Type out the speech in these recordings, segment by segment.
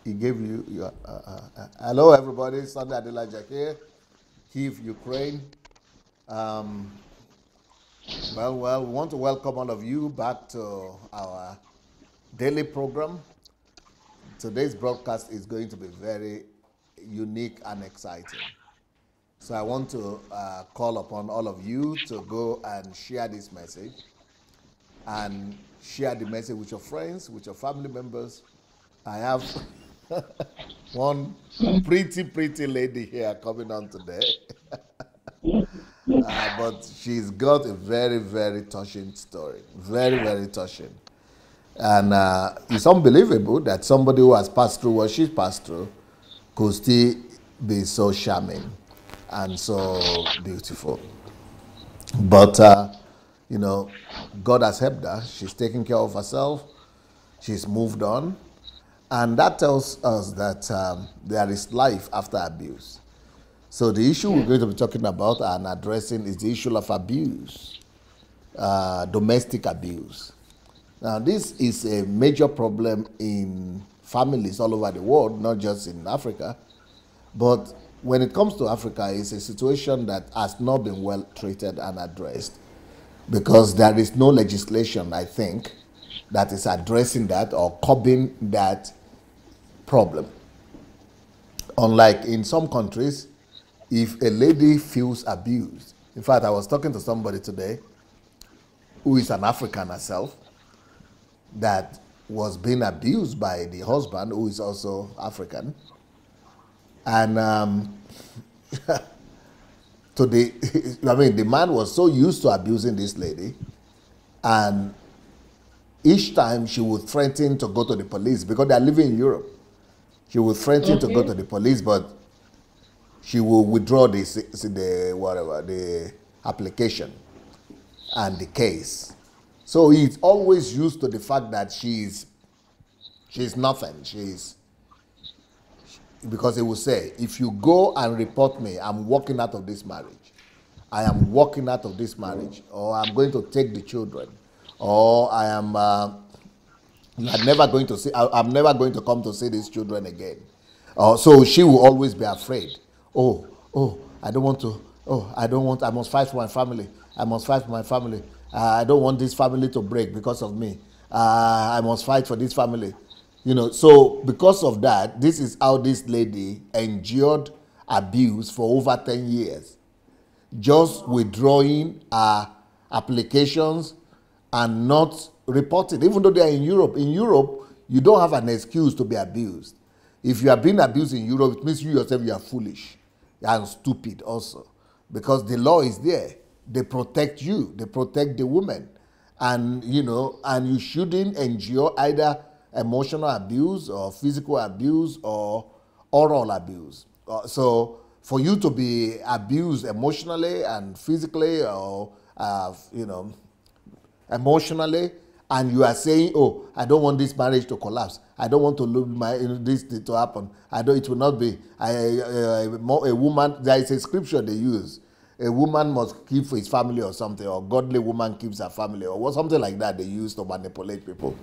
He gave you your. Hello, everybody. Sunday Adelaja here, Kiev, Ukraine. Um, we want to welcome all of you back to our daily program. Today's broadcast is going to be very unique and exciting. So I want to call upon all of you to go and share this message and share the message with your friends, with your family members. I have one pretty lady here coming on today. But she's got a very touching story. Very touching. And it's unbelievable that somebody who has passed through what she's passed through could still be so charming and so beautiful. But, God has helped her. She's taking care of herself. She's moved on. And that tells us that there is life after abuse. So the issue we're going to be talking about and addressing is the issue of abuse, domestic abuse. Now, this is a major problem in families all over the world, not just in Africa. But when it comes to Africa, it's a situation that has not been well treated and addressed because there is no legislation, I think, that is addressing that or curbing that problem. Unlike in some countries, if a lady feels abused, in fact, I was talking to somebody today who is an African herself that was being abused by the husband who is also African. And the man was so used to abusing this lady, and each time she would threaten to go to the police because they are living in Europe. She would threaten to go to the police, but she will withdraw the application and the case. So he's always used to the fact that she's nothing. Because he will say, if you go and report me, I'm walking out of this marriage. I am walking out of this marriage, or I'm going to take the children, or I am. I'm never going to come to see these children again. So she will always be afraid. I don't want to. I must fight for my family. I must fight for my family. I don't want this family to break because of me. I must fight for this family. So because of that, this is how this lady endured abuse for over 10 years. Just withdrawing her applications and not reporting, even though they are in Europe. In Europe, you don't have an excuse to be abused. If you are being abused in Europe, it means you yourself, you are foolish and stupid also. Because the law is there. They protect you. They protect the woman. And, and you shouldn't endure either emotional abuse or physical abuse or oral abuse. So for you to be abused emotionally and physically or, emotionally, and you are saying, I don't want this marriage to collapse. I don't want to lose this to happen. It will not be. A woman, there is a scripture they use. A woman must keep for his family or something, or godly woman keeps her family, or something like that they use to manipulate people.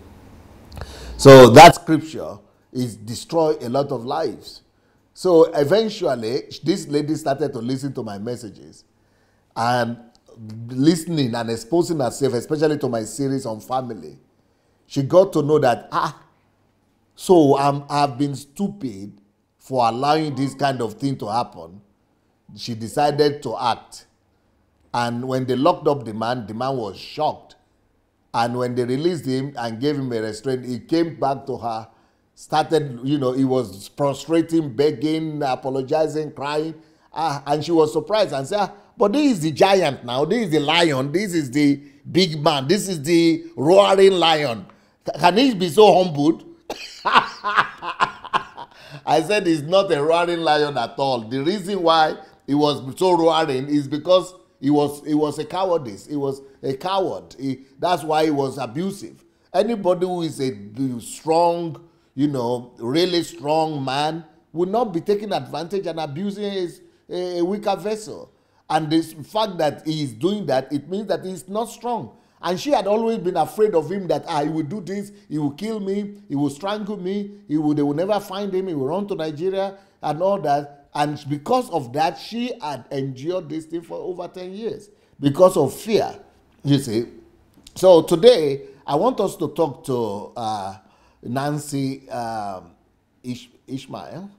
So that scripture is destroy a lot of lives. So eventually, this lady started to listen to my messages and listening and exposing herself, especially to my series on family. She got to know that, so I've been stupid for allowing this kind of thing to happen. She decided to act. And when they locked up the man was shocked. And when they released him and gave him a restraint, he came back to her, started, he was prostrating, begging, apologizing, crying. And she was surprised and said, but this is the giant now. This is the lion. This is the big man. This is the roaring lion. Can he be so humbled? I said he's not a roaring lion at all. The reason why he was so roaring is because he was a cowardice. He was a coward. That's why he was abusive. Anybody who is a strong, really strong man will not be taking advantage and abusing a weaker vessel. And the fact that he is doing that, it means that he is not strong. And she had always been afraid of him, that he will do this, he will kill me, he will strangle me, they will never find him, he will run to Nigeria and all that. And because of that, she had endured this thing for over 10 years because of fear, you see. So today, I want us to talk to Nancy Ishmael.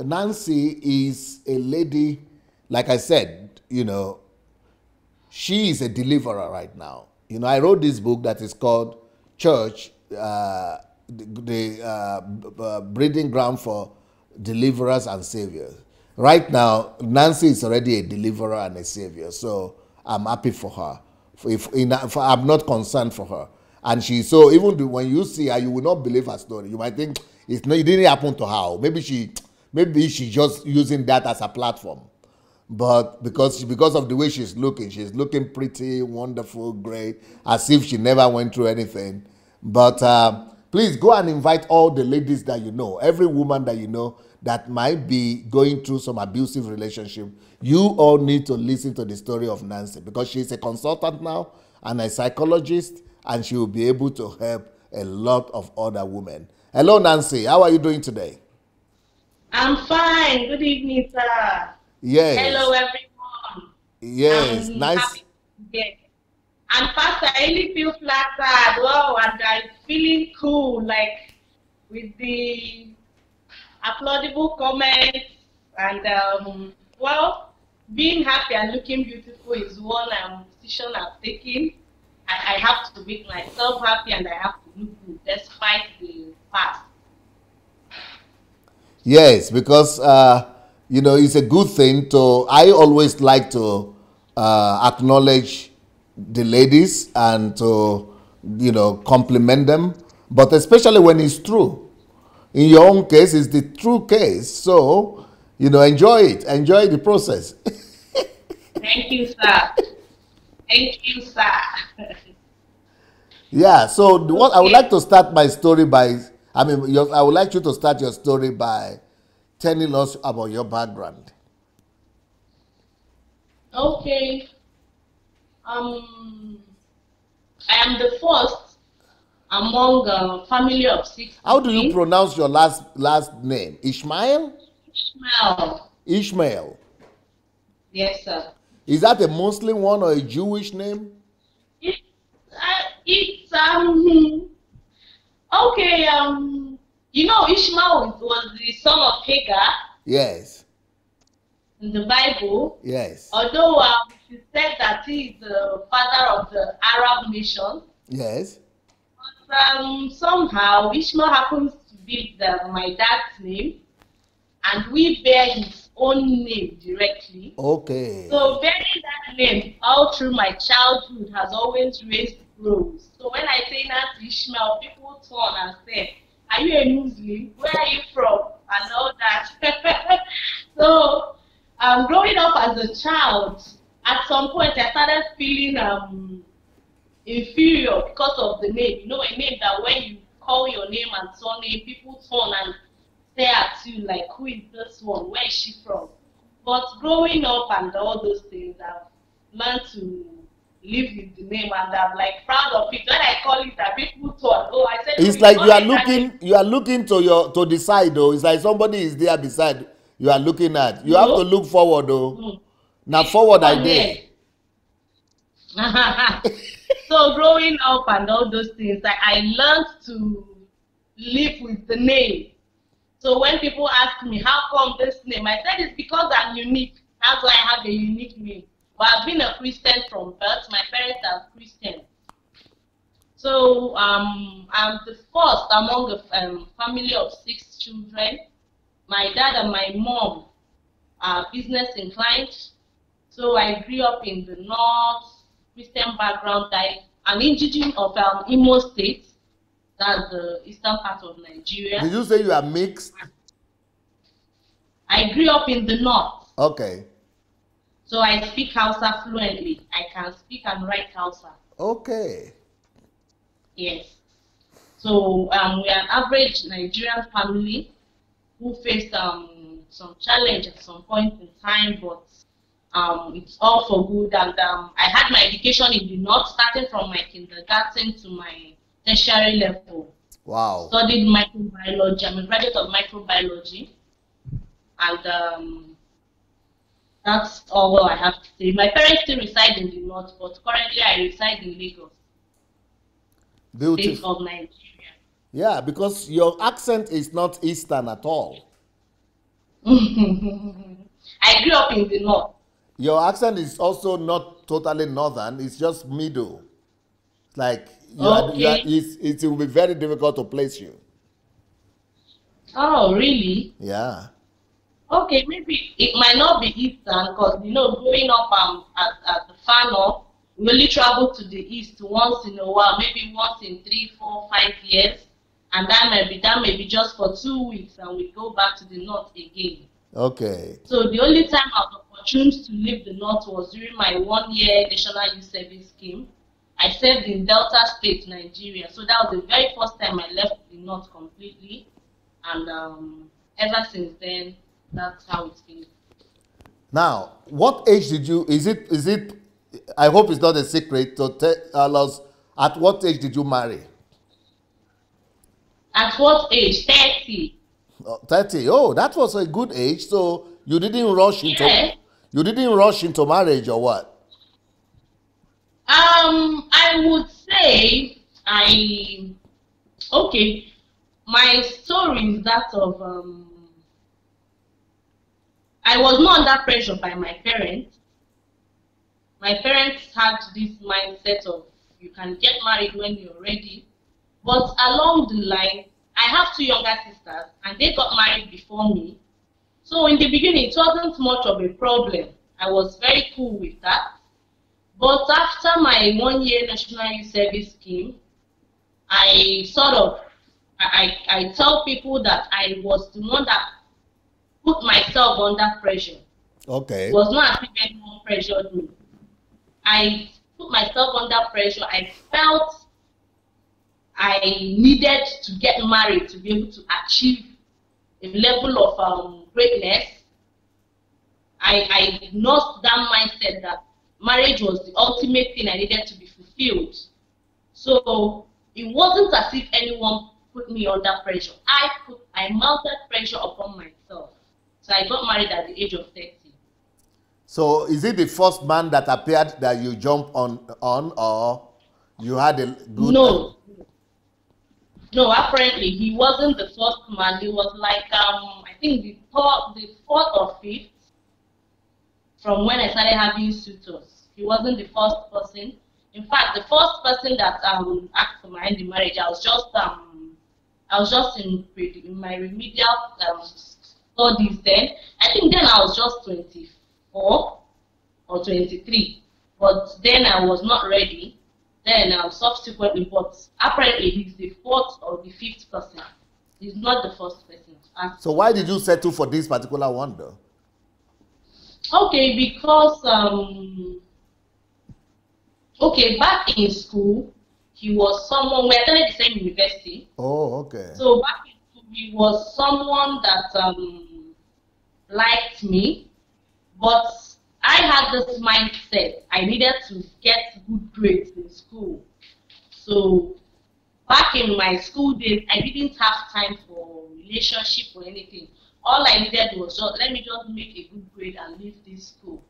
Nancy is a lady, like I said, she is a deliverer right now. I wrote this book that is called Church, the breeding ground for deliverers and saviors. Right now, Nancy is already a deliverer and a savior, so I'm happy for her. I'm not concerned for her. And so even when you see her, you will not believe her story. You might think it didn't happen to her. Maybe she's just using that as a platform. But because of the way she's looking pretty, wonderful, great, as if she never went through anything. But please go and invite all the ladies that you know, every woman that you know that might be going through some abusive relationship. You all need to listen to the story of Nancy, because she's a consultant now and a psychologist, and she will be able to help a lot of other women. Hello, Nancy. How are you doing today? I'm fine. Good evening, sir. Yes. Hello, everyone. Yes, I'm nice. Happy to be here. And Pastor, I really feel flattered. Wow, and I'm feeling cool, like with the applaudable comments. And well, being happy and looking beautiful is one decision I've taken. I have to make myself happy, and I have to look good despite the past. Yes, because it's a good thing to. I always like to acknowledge the ladies and to compliment them, but especially when it's true. In your own case, it's the true case, so enjoy it, enjoy the process. Thank you, sir. Thank you, sir. Yeah. So what I would like to start my story by. I would like you to start your story by telling us about your background. Okay. I am the first among a family of 6. How do you pronounce your last name? Ishmael? Ishmael. Ishmael. Yes, sir. Is that a Muslim one or a Jewish name? It's okay. Ishmael was the son of Hagar. Yes. In the Bible. Yes. Although it said that he is the father of the Arab nation. Yes. But somehow Ishmael happens to be my dad's name, and we bear his own name directly. Okay. So bearing that name all through my childhood has always raised rows. So when I say Nancy Ishmael, people turn and say, "Are you a Muslim? Where are you from?" and all that. So growing up as a child, at some point I started feeling inferior because of the name. A name that when you call your name and surname, people turn and stare at you like, "Who is this one? Where is she from?" But growing up and all those things, I've learned to live with the name, and I'm proud of it. When I call it, that people thought, "Oh, I said." It's like you are looking to the side, though. It's like somebody is there beside you are looking at. You have to look forward, though. Now forward I did. So growing up and all those things, I learned to live with the name. So when people ask me, "How come this name?" I said it's because I'm unique. That's why I have a unique name. But I've been a Christian from birth. My parents are Christian. So I'm the first among a family of 6 children. My dad and my mom are business inclined. So I grew up in the north, Christian background. I'm indigenous of Imo State. That's the eastern part of Nigeria. Did you say you are mixed? I grew up in the north. Okay. So I speak Hausa fluently. I can speak and write Hausa. Okay. Yes. So we are an average Nigerian family who faced some challenge at some point in time, but it's all for good. And I had my education in the north, starting from my kindergarten to my tertiary level. Wow. Studied microbiology. I'm a graduate of microbiology. And that's all I have to say. My parents still reside in the north, but currently I reside in Lagos, state Beautiful. of Nigeria. Yeah, because your accent is not Eastern at all. I grew up in the north. Your accent is also not totally northern, it's just middle. Like Okay. it will be very difficult to place you. Oh, really? Yeah. Okay, maybe it might not be Eastern because growing up at the far north, we only travel to the east once in a while, maybe once in 3, 4, 5 years, and that may be just for 2 weeks, and we go back to the north again. Okay. So the only time I was opportune to leave the north was during my 1 year National Youth Service Scheme. I served in Delta State, Nigeria. So that was the very first time I left the north completely, and ever since then, that's how it's been. Now, what age did you, is it, I hope it's not a secret, to tell us, at what age did you marry? At what age? 30. 30. Oh, that was a good age. So you didn't rush into, Yes. you didn't rush into marriage or what? I would say okay. My story is that of I was not under pressure by my parents. My parents had this mindset of you can get married when you're ready. But along the line, I have two younger sisters and they got married before me. So in the beginning, it wasn't much of a problem. I was very cool with that. But after my 1 year National Youth Service Scheme, I sort of, I tell people that I was the one that put myself under pressure. Okay. It was not as if anyone pressured me. I put myself under pressure. I felt I needed to get married to be able to achieve a level of greatness. I lost that mindset that marriage was the ultimate thing I needed to be fulfilled. So it wasn't as if anyone put me under pressure. I mounted pressure upon myself. So I got married at the age of 30. So is it the first man that appeared that you jumped on or you had a good... No. No, apparently he wasn't the first man. He was like I think the fourth or fifth from when I started having suitors. He wasn't the first person. In fact, the first person that asked for my hand in marriage, I was just in my remedial studies then. I think then I was just 24 or 23, but then I was not ready. Then subsequently, but apparently he's the fourth or the fifth person. He's not the first person. So why did you settle for this particular one though? Okay, because okay, back in school, he was someone, we attended the same university. Oh, okay. So back in school, he was someone that liked me, but I had this mindset. I needed to get good grades in school. So back in my school days, I didn't have time for relationship or anything. All I needed was just, let me just make a good grade and leave this school.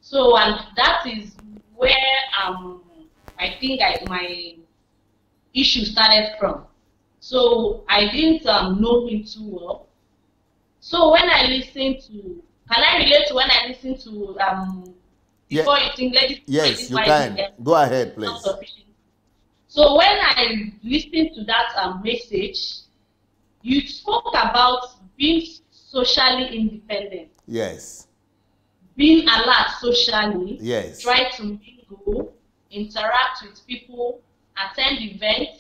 So, and that is where I think my issue started from. So I didn't know him too well. So when I listen to, can I relate to when I listen to before you think, ladies? Yes, you can. Go ahead, please. So when I listened to that message, you spoke about being socially independent. Yes. Being alert socially. Yes. Try to mingle, interact with people, attend events.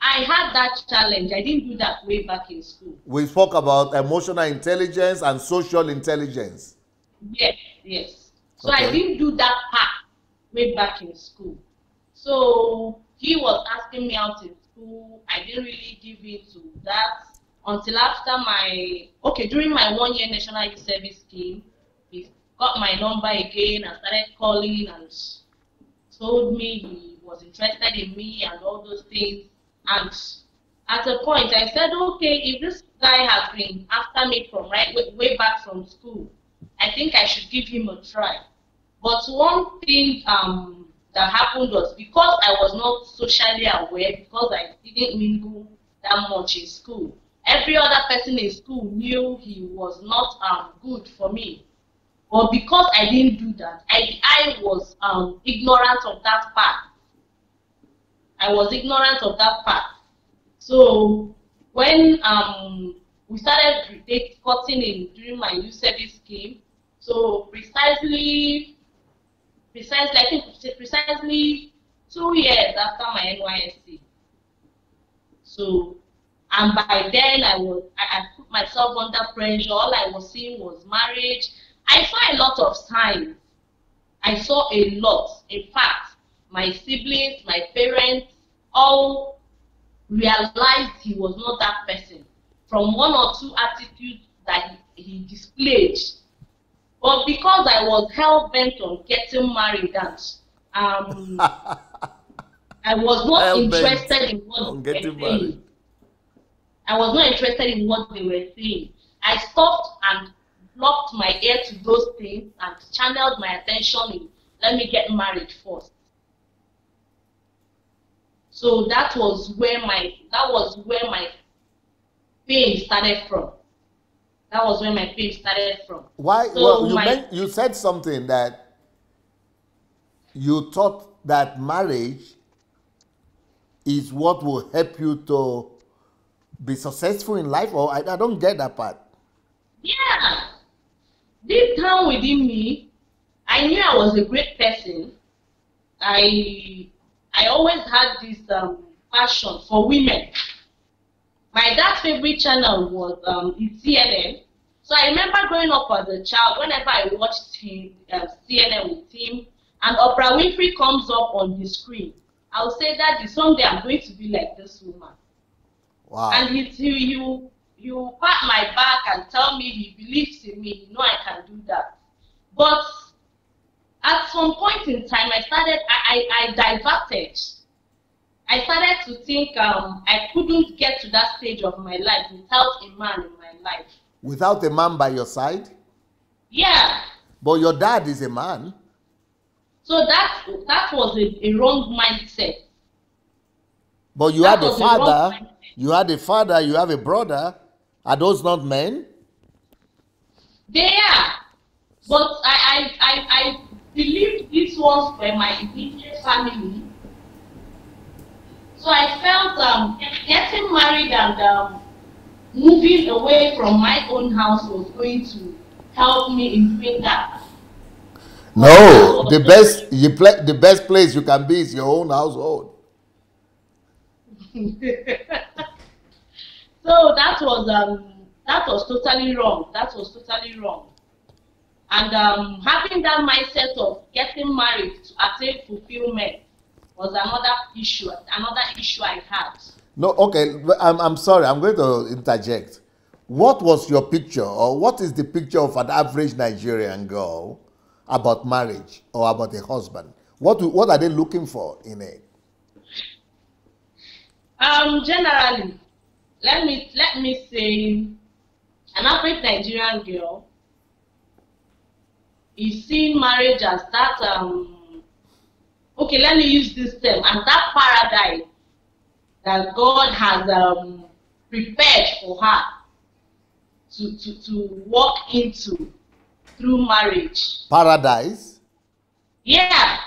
I had that challenge. I didn't do that way back in school. We spoke about emotional intelligence and social intelligence. Yes, yes. So Okay. I didn't do that part way back in school. So he was asking me out in school. I didn't really give in to that until after during my 1 year National Youth Service Scheme, he got my number again and started calling and told me he was interested in me and all those things. And at a point, I said, okay, if this guy has been after me from way back from school, I think I should give him a try. But one thing that happened was because I was not socially aware, because I didn't mingle that much in school, every other person in school knew he was not good for me. But because I didn't do that, I was ignorant of that part. I was ignorant of that part. So when we started cutting in during my youth service scheme, so precisely I think precisely 2 years after my NYSC. So, and by then I put myself under pressure. All I was seeing was marriage. I saw a lot of signs. I saw a lot. In fact, my siblings, my parents, all realized he was not that person from one or two attitudes that he displayed. But because I was hell-bent on getting married, and I was not interested in what they were saying. I was not interested in what they were saying. I stopped and blocked my ear to those things and channeled my attention in, let me get married first. So that was where my pain started from. That was where my pain started from. Why? So well, you said something that you thought that marriage is what will help you to be successful in life, or I don't get that part. Yeah. Deep down within me, I knew I was a great person. I always had this passion for women. My dad's favorite channel was CNN. So I remember growing up as a child, whenever I watched CNN with him, and Oprah Winfrey comes up on the screen, I'll say, Daddy, someday I'm going to be like this woman. Wow. And you pat my back and tell me he believes in me, I can do that. But at some point in time, I diverted. I started to think I couldn't get to that stage of my life without a man in my life. Without a man by your side? Yeah. But your dad is a man. So that was a wrong mindset. But you had a father, you have a brother. Are those not men? They are. But I believed these ones were my immediate family. So I felt getting married and moving away from my own house was going to help me in doing that. No, the best place you can be is your own household. So that was totally wrong. That was totally wrong. And having that mindset of getting married to attain fulfillment was another issue I had. No, okay, I'm sorry, I'm going to interject. What was your picture, or what is the picture of an average Nigerian girl about marriage or about a husband? What are they looking for in it? Generally, let me say, an average Nigerian girl is seeing marriage as that okay, let me use this term, as that paradise that God has prepared for her to walk into through marriage. Paradise? Yeah.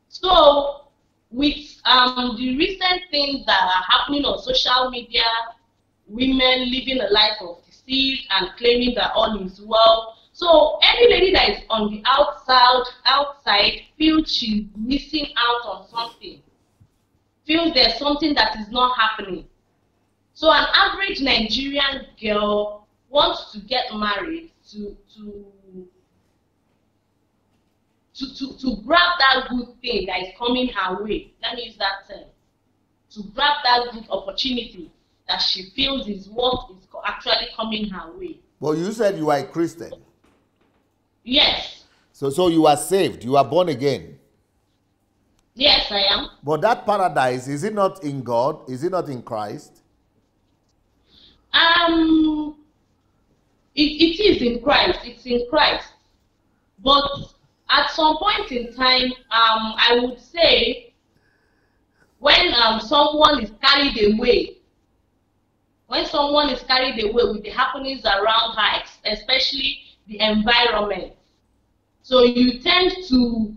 So with the recent things that are happening on social media, women living a life of deceit and claiming that all is well. So any lady that is on the outside feels she's missing out on something, feels there's something that is not happening. So an average Nigerian girl wants to get married to grab that good thing that is coming her way. Let me use that term. To grab that good opportunity that she feels is what is actually coming her way. Well, you said you are a Christian. Yes. So you are saved. You are born again. Yes, I am. But that paradise, is it not in God? Is it not in Christ? It is in Christ. It's in Christ. But at some point in time, I would say when someone is carried away, with the happenings around her, especially the environment, so you tend to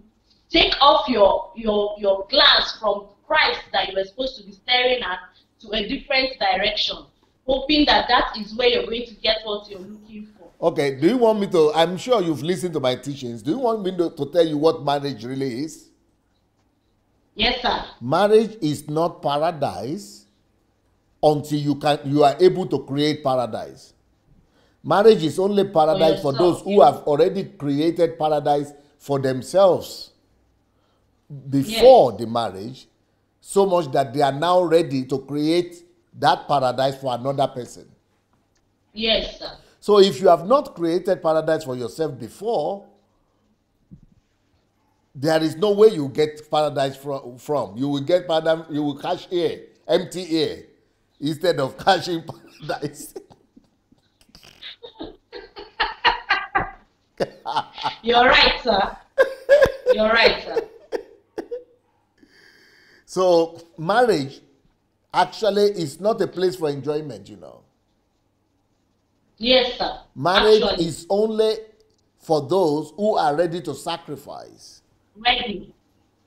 take off your glance from Christ that you were supposed to be staring at to a different direction, hoping that that is where you're going to get what you're looking for. Okay, do you want me to, I'm sure you've listened to my teachings. Do you want me to tell you what marriage really is? Yes, sir. Marriage is not paradise until you are able to create paradise. Marriage is only paradise for those who have already created paradise for themselves before the marriage, so much that they are now ready to create that paradise for another person. Yes, sir. So if you have not created paradise for yourself before, there is no way you get paradise from. You will get paradise, you will cash air, empty air, instead of cashing paradise. You're right, sir. You're right, sir. So marriage actually is not a place for enjoyment, you know. Yes, sir. Marriage is only for those who are ready to sacrifice. Ready.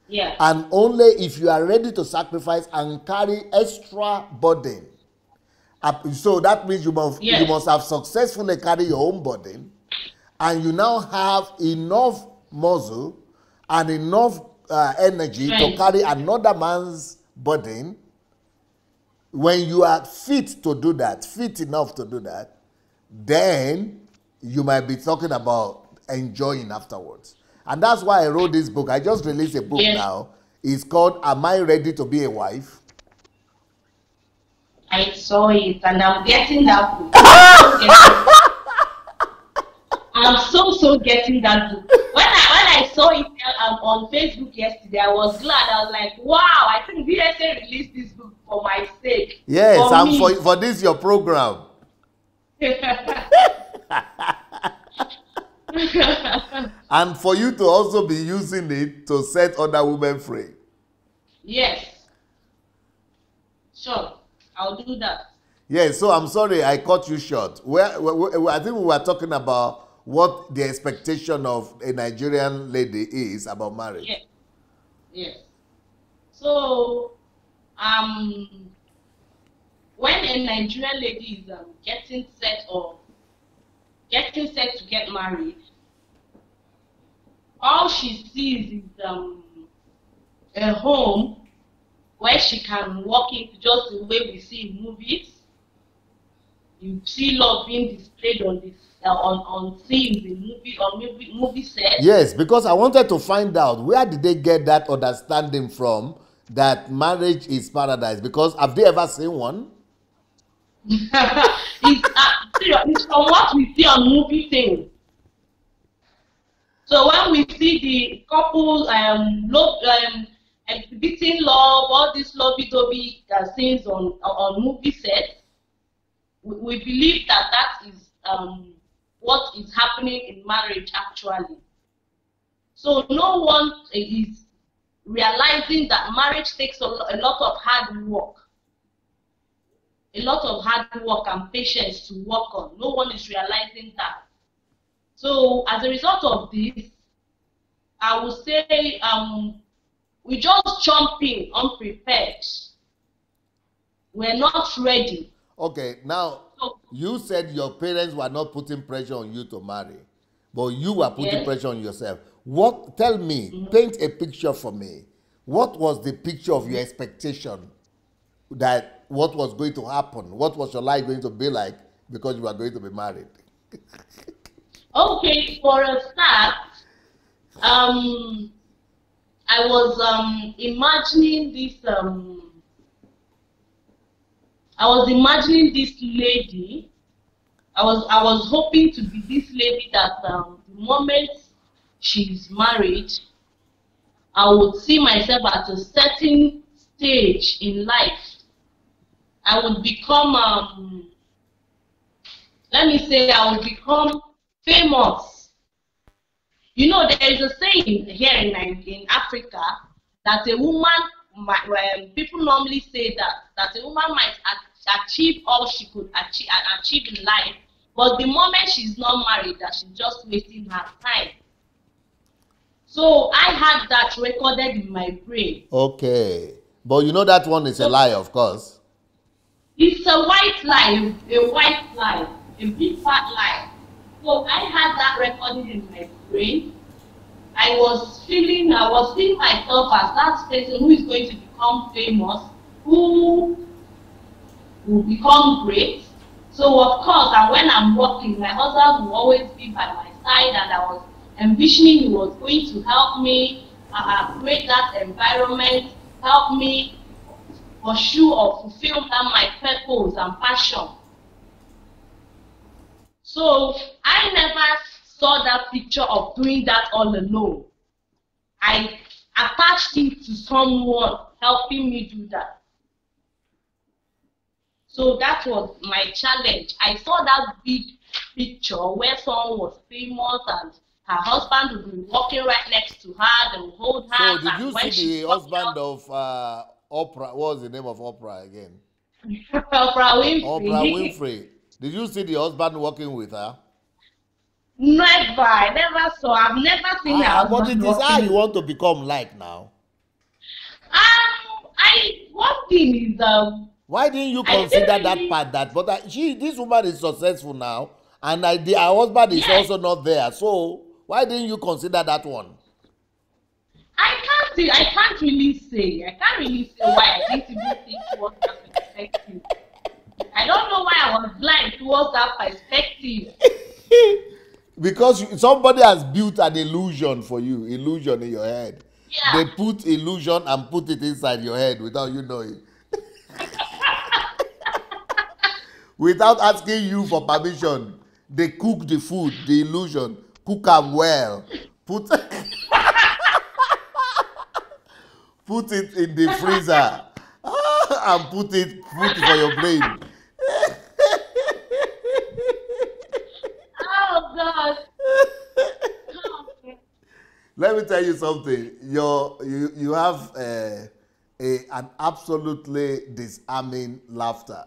Yeah. And only if you are ready to sacrifice and carry extra burden. So that means you must have successfully carried your own burden, and you now have enough muscle and enough energy to carry another man's burden. When you are fit to do that, fit enough to do that, then you might be talking about enjoying afterwards. And that's why I wrote this book. I just released a book now. It's called Am I Ready to Be a Wife? I saw it and I'm getting that book. I'm so getting that book. When I saw it on Facebook yesterday, I was glad. I was like, wow, I think VSA released this book for my sake. Yes, and for this your program. And for you to also be using it to set other women free. Yes. Sure, I'll do that. Yes, so I'm sorry I cut you short. I think we were talking about what the expectation of a Nigerian lady is about marriage. Yes. Yes. So, when a Nigerian lady is getting set to get married, all she sees is a home where she can walk into, just the way we see in movies. You see love being displayed on scenes in movie sets. Yes, because I wanted to find out where did they get that understanding from that marriage is paradise. Because have they ever seen one? It's from what we see on movie things. So when we see the couple exhibiting love, all these lovey-dovey scenes on movie sets, we believe that is what is happening in marriage actually. So no one is realizing that marriage takes a lot of hard work. A lot of hard work and patience to work on. No one is realizing that. So as a result of this, I would say we just jump in unprepared. We're not ready. Okay, now you said your parents were not putting pressure on you to marry, but you were putting pressure on yourself. Tell me, paint a picture for me. What was the picture of your expectation that what was going to happen? What was your life going to be like because you were going to be married? Okay, for a start, I was imagining this. I was imagining this lady. I was hoping to be this lady that the the moment she's married, I would see myself at a certain stage in life. I would become, let me say, I would become famous. You know, there is a saying here in Africa that a woman, people normally say that a woman might achieve all she could achieve in life, but the moment she's not married, that she's just wasting her time. So I had that recorded in my brain. Okay. But you know that one is a lie, of course. It's a white lie, a big fat lie. So I had that recorded in my brain. I was seeing myself as that person who is going to become famous, who will become great. So of course, and when I'm working, my husband will always be by my side, and I was envisioning he was going to help me create that environment, help me pursue or fulfill my purpose and passion. So I never saw that picture of doing that all alone. I attached it to someone helping me do that. So that was my challenge. I saw that big picture where someone was famous and her husband would be walking right next to her, they would hold her. So did you see the husband of Oprah? What was the name of Oprah again? Oprah Winfrey. Oprah Winfrey. Did you see the husband working with her? Never. I never saw. I've never seen her. But it is how you want to become like now. One thing is why didn't you consider that part? This woman is successful now, and her husband is also not there. So why didn't you consider that one? I can't really say why I didn't even think towards that perspective. I don't know why I was blind towards that perspective. Because somebody has built an illusion for you, illusion in your head. Yeah. They put illusion and put it inside your head without you knowing. Without asking you for permission, they cook the food, the illusion, cook them well, put it in the freezer, and put it for your brain. Oh God! Let me tell you something. You have an absolutely disarming laughter.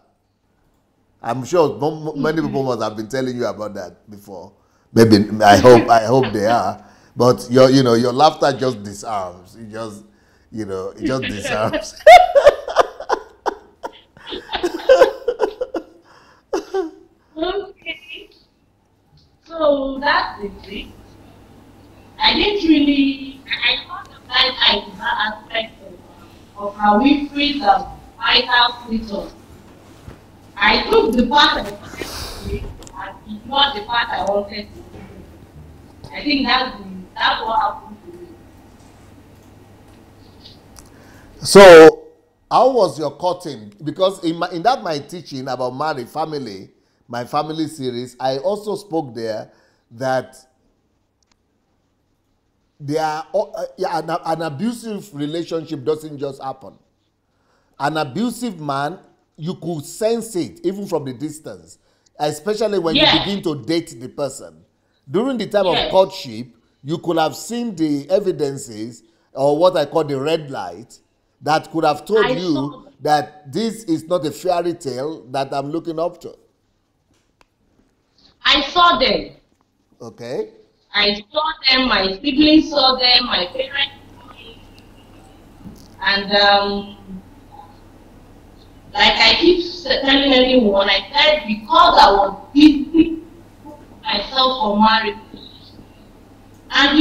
I'm sure many people must have been telling you about that before. Maybe I hope they are. But your laughter just disarms. It just disarms. Okay. So that's it. I didn't really. I thought about that aspect of how we freeze the vital features. I took the part I wanted to do and ignored the part I wanted to do. I think that's what happened to me. So, how was your courting? Because in my teaching about my family series, I also spoke there that an abusive relationship doesn't just happen. An abusive man, you could sense it even from the distance, especially when you begin to date the person. During the time of courtship, you could have seen the evidences, or what I call the red light, that could have told you that this is not a fairy tale that I'm looking up to. I saw them. Okay. I saw them, my siblings saw them, my parents saw it. And like I keep telling everyone, I said because I was busy myself for marriage. And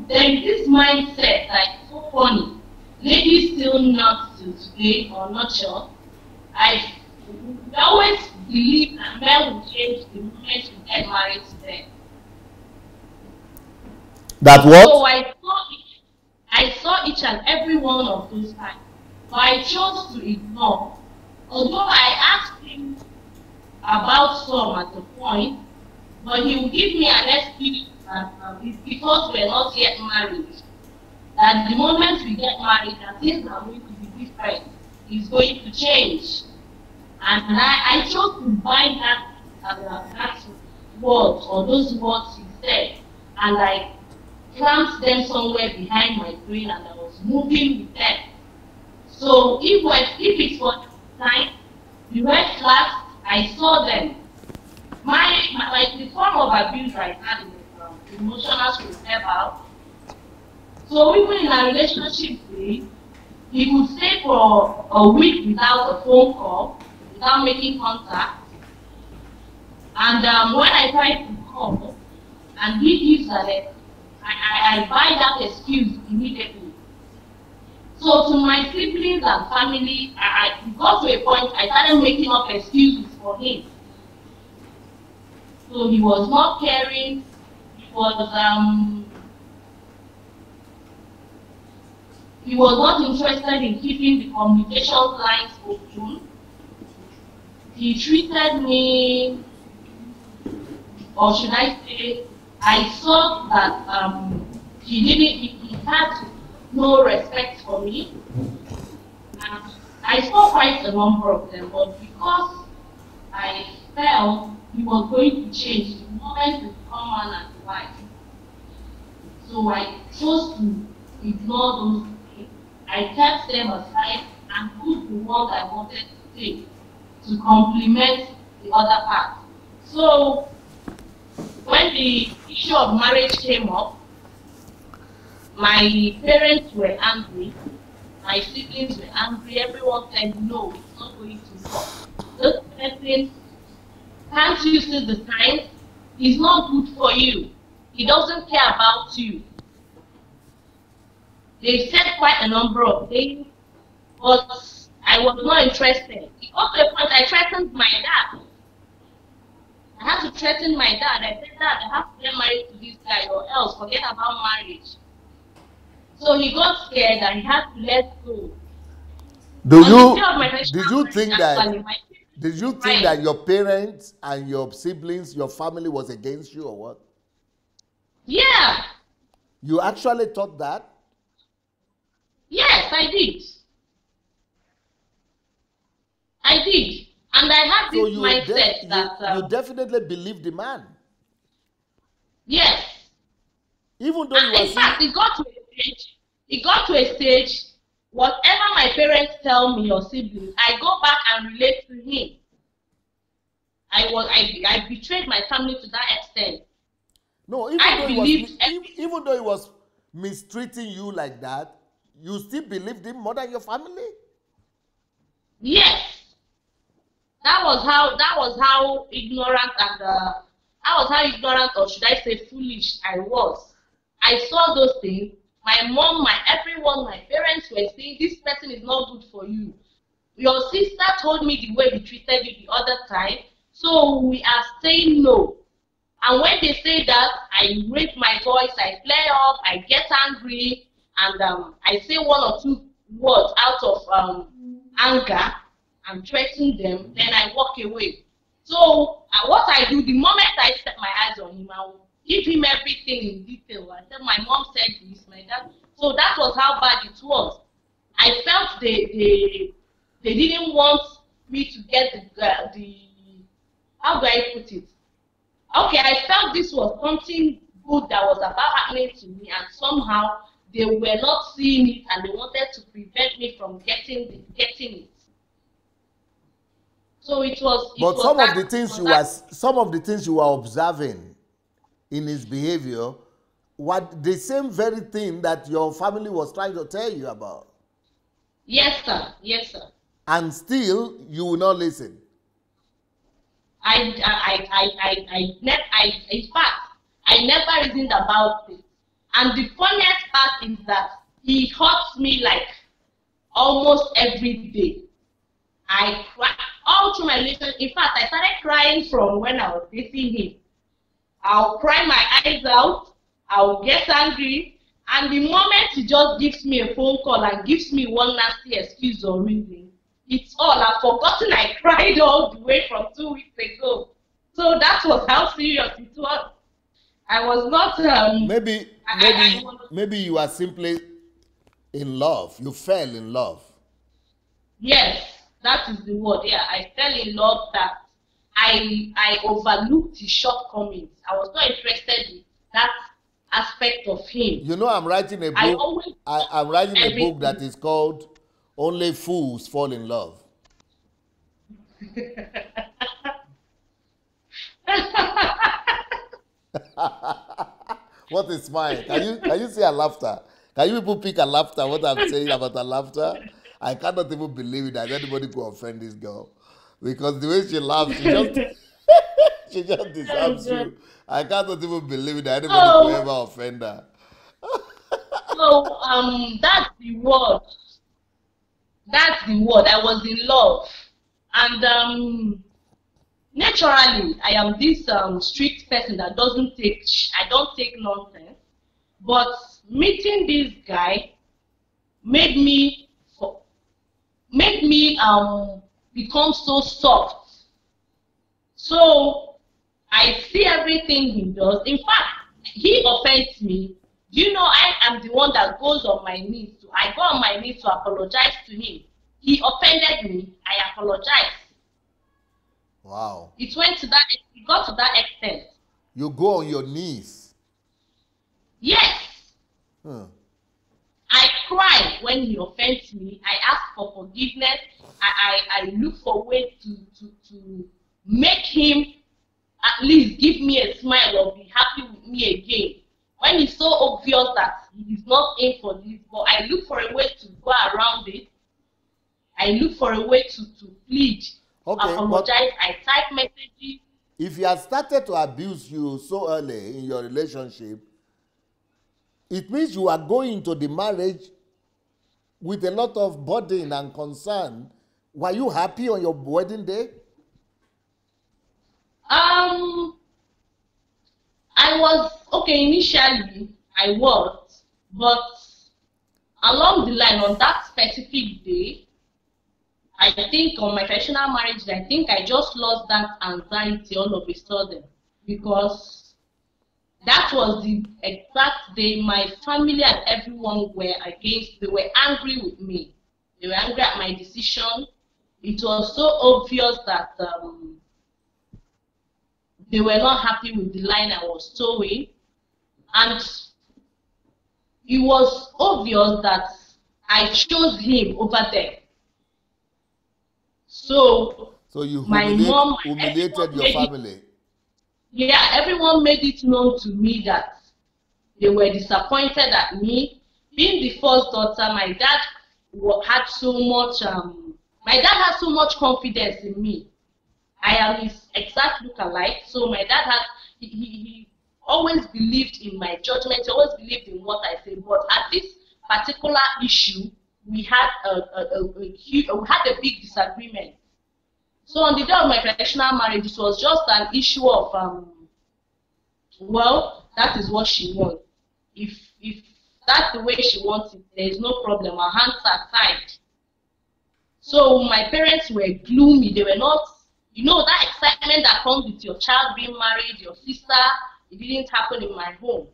there's this mindset that's so funny. Ladies still not till today or not sure. I always believe that men will change the moment you get married to them. That what? So I saw each and every one of those times. But I chose to ignore. Although I asked him about some at the point, but he would give me an excuse that because we're not yet married, that the moment we get married, that things are going to be different. It's going to change. And I chose to buy that words or those words he said, and I plant them somewhere behind my brain, and I was moving with them. So if it was time, the red flags, I saw them. Like the form of abuse I had in emotional survival. So even in a relationship, he would stay for a week without a phone call, without making contact. And when I try to call, and he gives I buy that excuse immediately. So to my siblings and family, I got to a point I started making up excuses for him. So he was not caring. He was not interested in keeping the communication lines open. He treated me, or should I say, I saw that he had no respect for me. And I saw quite a number of them, but because I felt he was going to change the moment we become man and wife, so I chose to ignore those things. I kept them aside and took the one I wanted to take to complement the other part. So when the issue of marriage came up, my parents were angry, my siblings were angry, everyone said no, it's not going to work. This person, can't you see the signs? He's not good for you. He doesn't care about you. They said quite a number of things, but I was not interested. It got to a point I threatened my dad. I had to threaten my dad. I said, Dad, I have to get married to this guy or else forget about marriage. So he got scared and he had to let go. Did you think that your parents and your siblings, your family was against you or what? Yeah. You actually thought that? Yes, I did. I did. And I had so this mindset that... you definitely believed the man? Yes. Even though you were... In fact, it got to a stage, whatever my parents tell me or siblings, I go back and relate to him. I betrayed my family to that extent. No, even though he was mistreating you like that, you still believed him more than your family? Yes. That was how ignorant or should I say foolish I was. I saw those things. My mom, everyone, my parents were saying, this person is not good for you. Your sister told me the way he treated you the other time, so we are saying no. And when they say that, I raise my voice, I flare up, I get angry, and I say one or two words out of anger and threaten them, then I walk away. So what I do, the moment I set my eyes on him, I will give him everything in detail. I said, my mom said this, my dad. So that was how bad it was. I felt they didn't want me to get the how do I put it? Okay, I felt this was something good that was about happening to me, and somehow they were not seeing it, and they wanted to prevent me from getting it. So it was. But some of the things you were observing in his behavior, what the same very thing that your family was trying to tell you about. Yes, sir. Yes, sir. And still, you will not listen. In fact, I never reasoned about it. And the funniest part is that he hurts me like almost every day. I cry all through my relationship. In fact, I started crying from when I was dating him. I'll cry my eyes out. I'll get angry. And the moment he just gives me a phone call and gives me one nasty excuse or reason, it's all. I've forgotten I cried all the way from 2 weeks ago. So that was how serious it was. I was not. Maybe you are simply in love. You fell in love. Yes, that is the word. Yeah, I fell in love that I overlooked his shortcomings. I was not interested in that aspect of him. You know, I'm writing a I book. always I'm writing a book that everything. is called "Only Fools Fall in Love." What is mine? Can you see a laughter? Can you people pick a laughter? What I'm saying about a laughter? I cannot even believe it that anybody could offend this girl, because the way she laughs, she just Oh, deserves God. you. I cannot even believe it that anybody could So, ever offend her. that's the word. That's the word. I was in love, and naturally, I am this strict person that doesn't take. I don't take nonsense. But meeting this guy made me made me become so soft. So I see everything he does. In fact, he offends me. Do you know I am the one that goes on my knees to I go on my knees to apologize to him. He offended me, I apologize. Wow. It got to that extent. You go on your knees. Yes. Hmm. I cry when he offends me. I ask for forgiveness. I look for ways to make him at least give me a smile or be happy with me again. When it's so obvious that he is not in for this, but I look for a way to go around it. I look for a way to plead, Okay, but apologize. I type messages. if he has started to abuse you so early in your relationship, it means you are going into the marriage with a lot of burden and concern. Were you happy on your wedding day? Um, I was okay initially. I was, but along the line on that specific day, I think on my traditional marriage, I think I just lost that anxiety all of a sudden because that was the exact day my family and everyone were against. They were angry with me. They were angry at my decision. It was so obvious that they were not happy with the line I was towing, and it was obvious that I chose him over them. So So you my mom, humiliated your family. everyone made it known to me that they were disappointed at me. Being the first daughter, my dad had so much. My dad had so much confidence in me. I am his exact look-alike. So my dad had he always believed in my judgment. He always believed in what I say. But at this particular issue, we had we had a big disagreement. So on the day of my traditional marriage, it was just an issue of well, that is what she wants. If that's the way she wants it, there is no problem. Our hands are tied. So my parents were gloomy. They were not, that excitement that comes with your child being married, your sister. It didn't happen in my home.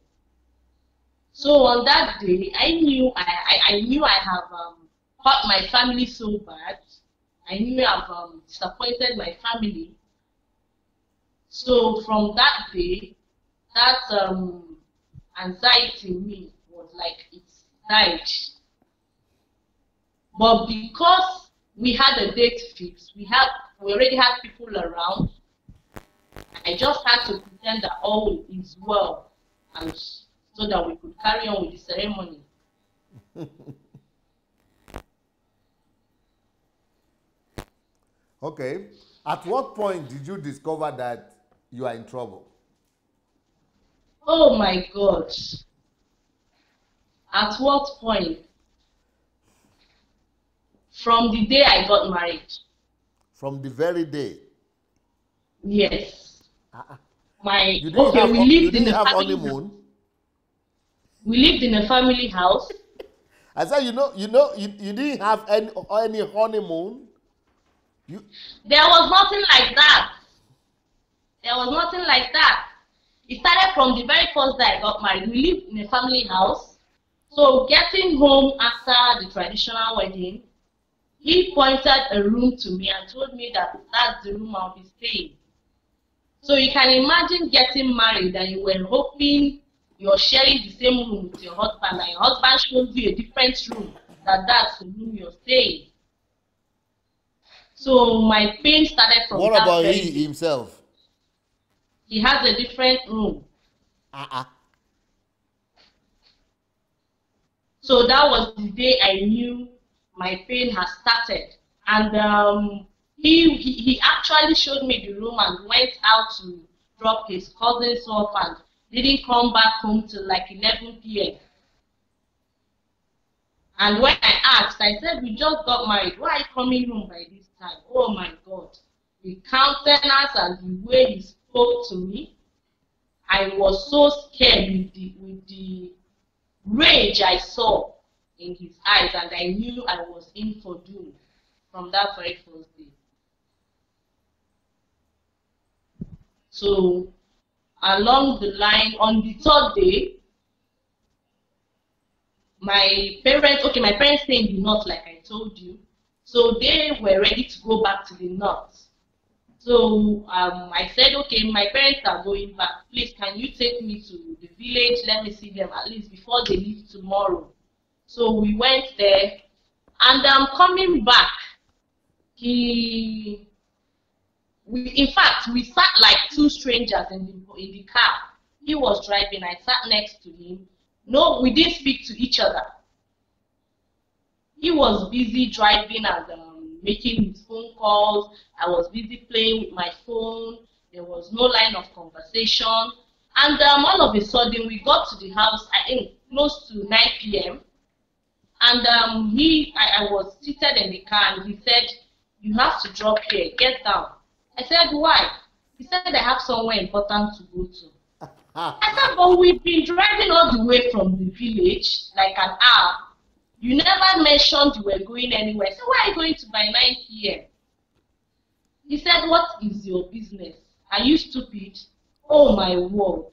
So on that day, I knew I have hurt my family so bad. I knew I've disappointed my family. So from that day, that anxiety in me was like it died. But because we had a date fixed, we already had people around. I just had to pretend that all is well, and so that we could carry on with the ceremony. Okay. At what point did you discover that you are in trouble? Oh my God. At what point? From the day I got married. From the very day. Yes. You didn't have honeymoon. We lived in a family house. I said, you didn't have any honeymoon. There was nothing like that. There was nothing like that. It started from the very first day I got married. We lived in a family house. So getting home after the traditional wedding, he pointed a room to me and told me that that's the room I'll be staying. So you can imagine getting married and you were hoping you're sharing the same room with your husband, and your husband shows you a different room, that's the room you're staying. So my pain started from what that. What about he himself? He has a different room. So that was the day I knew my pain has started. And he actually showed me the room and went out to drop his cousins off and didn't come back home till like 11 p.m. And when I asked, I said, we just got married. Why are you coming home by this time? Oh my God. The countenance and the way he spoke to me, I was so scared with the rage I saw in his eyes, and I knew I was in for doom from that very first day. So along the line, on the third day, my parents stay in the north like I told you, so they were ready to go back to the north. So I said, okay, my parents are going back, please can you take me to the village, let me see them at least before they leave tomorrow. So we went there, and coming back, in fact, we sat like two strangers in the car. He was driving, I sat next to him. No, we didn't speak to each other. He was busy driving and making his phone calls. I was busy playing with my phone. There was no line of conversation. And all of a sudden, we got to the house, I think, close to 9 p.m. And I was seated in the car, and he said, you have to drop here, get down. I said, why? He said, I have somewhere important to go to. I said, but we've been driving all the way from the village, like an hour. You never mentioned you were going anywhere. So why are you going to by 9 p.m.? He said, what is your business? Are you stupid? Oh my word.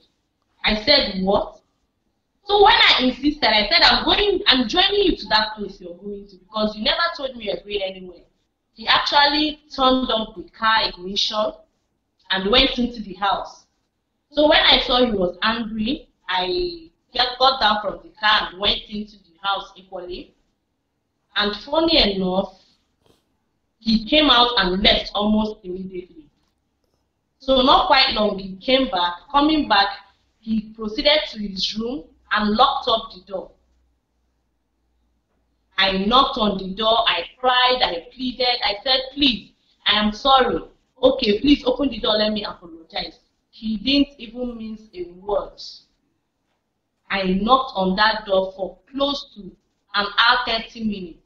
I said, what? So when I insisted, I said, I'm joining you to that place you're going to, because you never told me you're going anywhere. He actually turned off the car ignition and went into the house. So when I saw he was angry, I got down from the car and went into the house equally. And funny enough, he came out and left almost immediately. So not quite long, he came back. Coming back, he proceeded to his room and locked up the door. I knocked on the door, I cried, I pleaded, I said, please, I am sorry. Okay, please open the door, let me apologize. He didn't even mince a word. I knocked on that door for close to an hour, 30 minutes.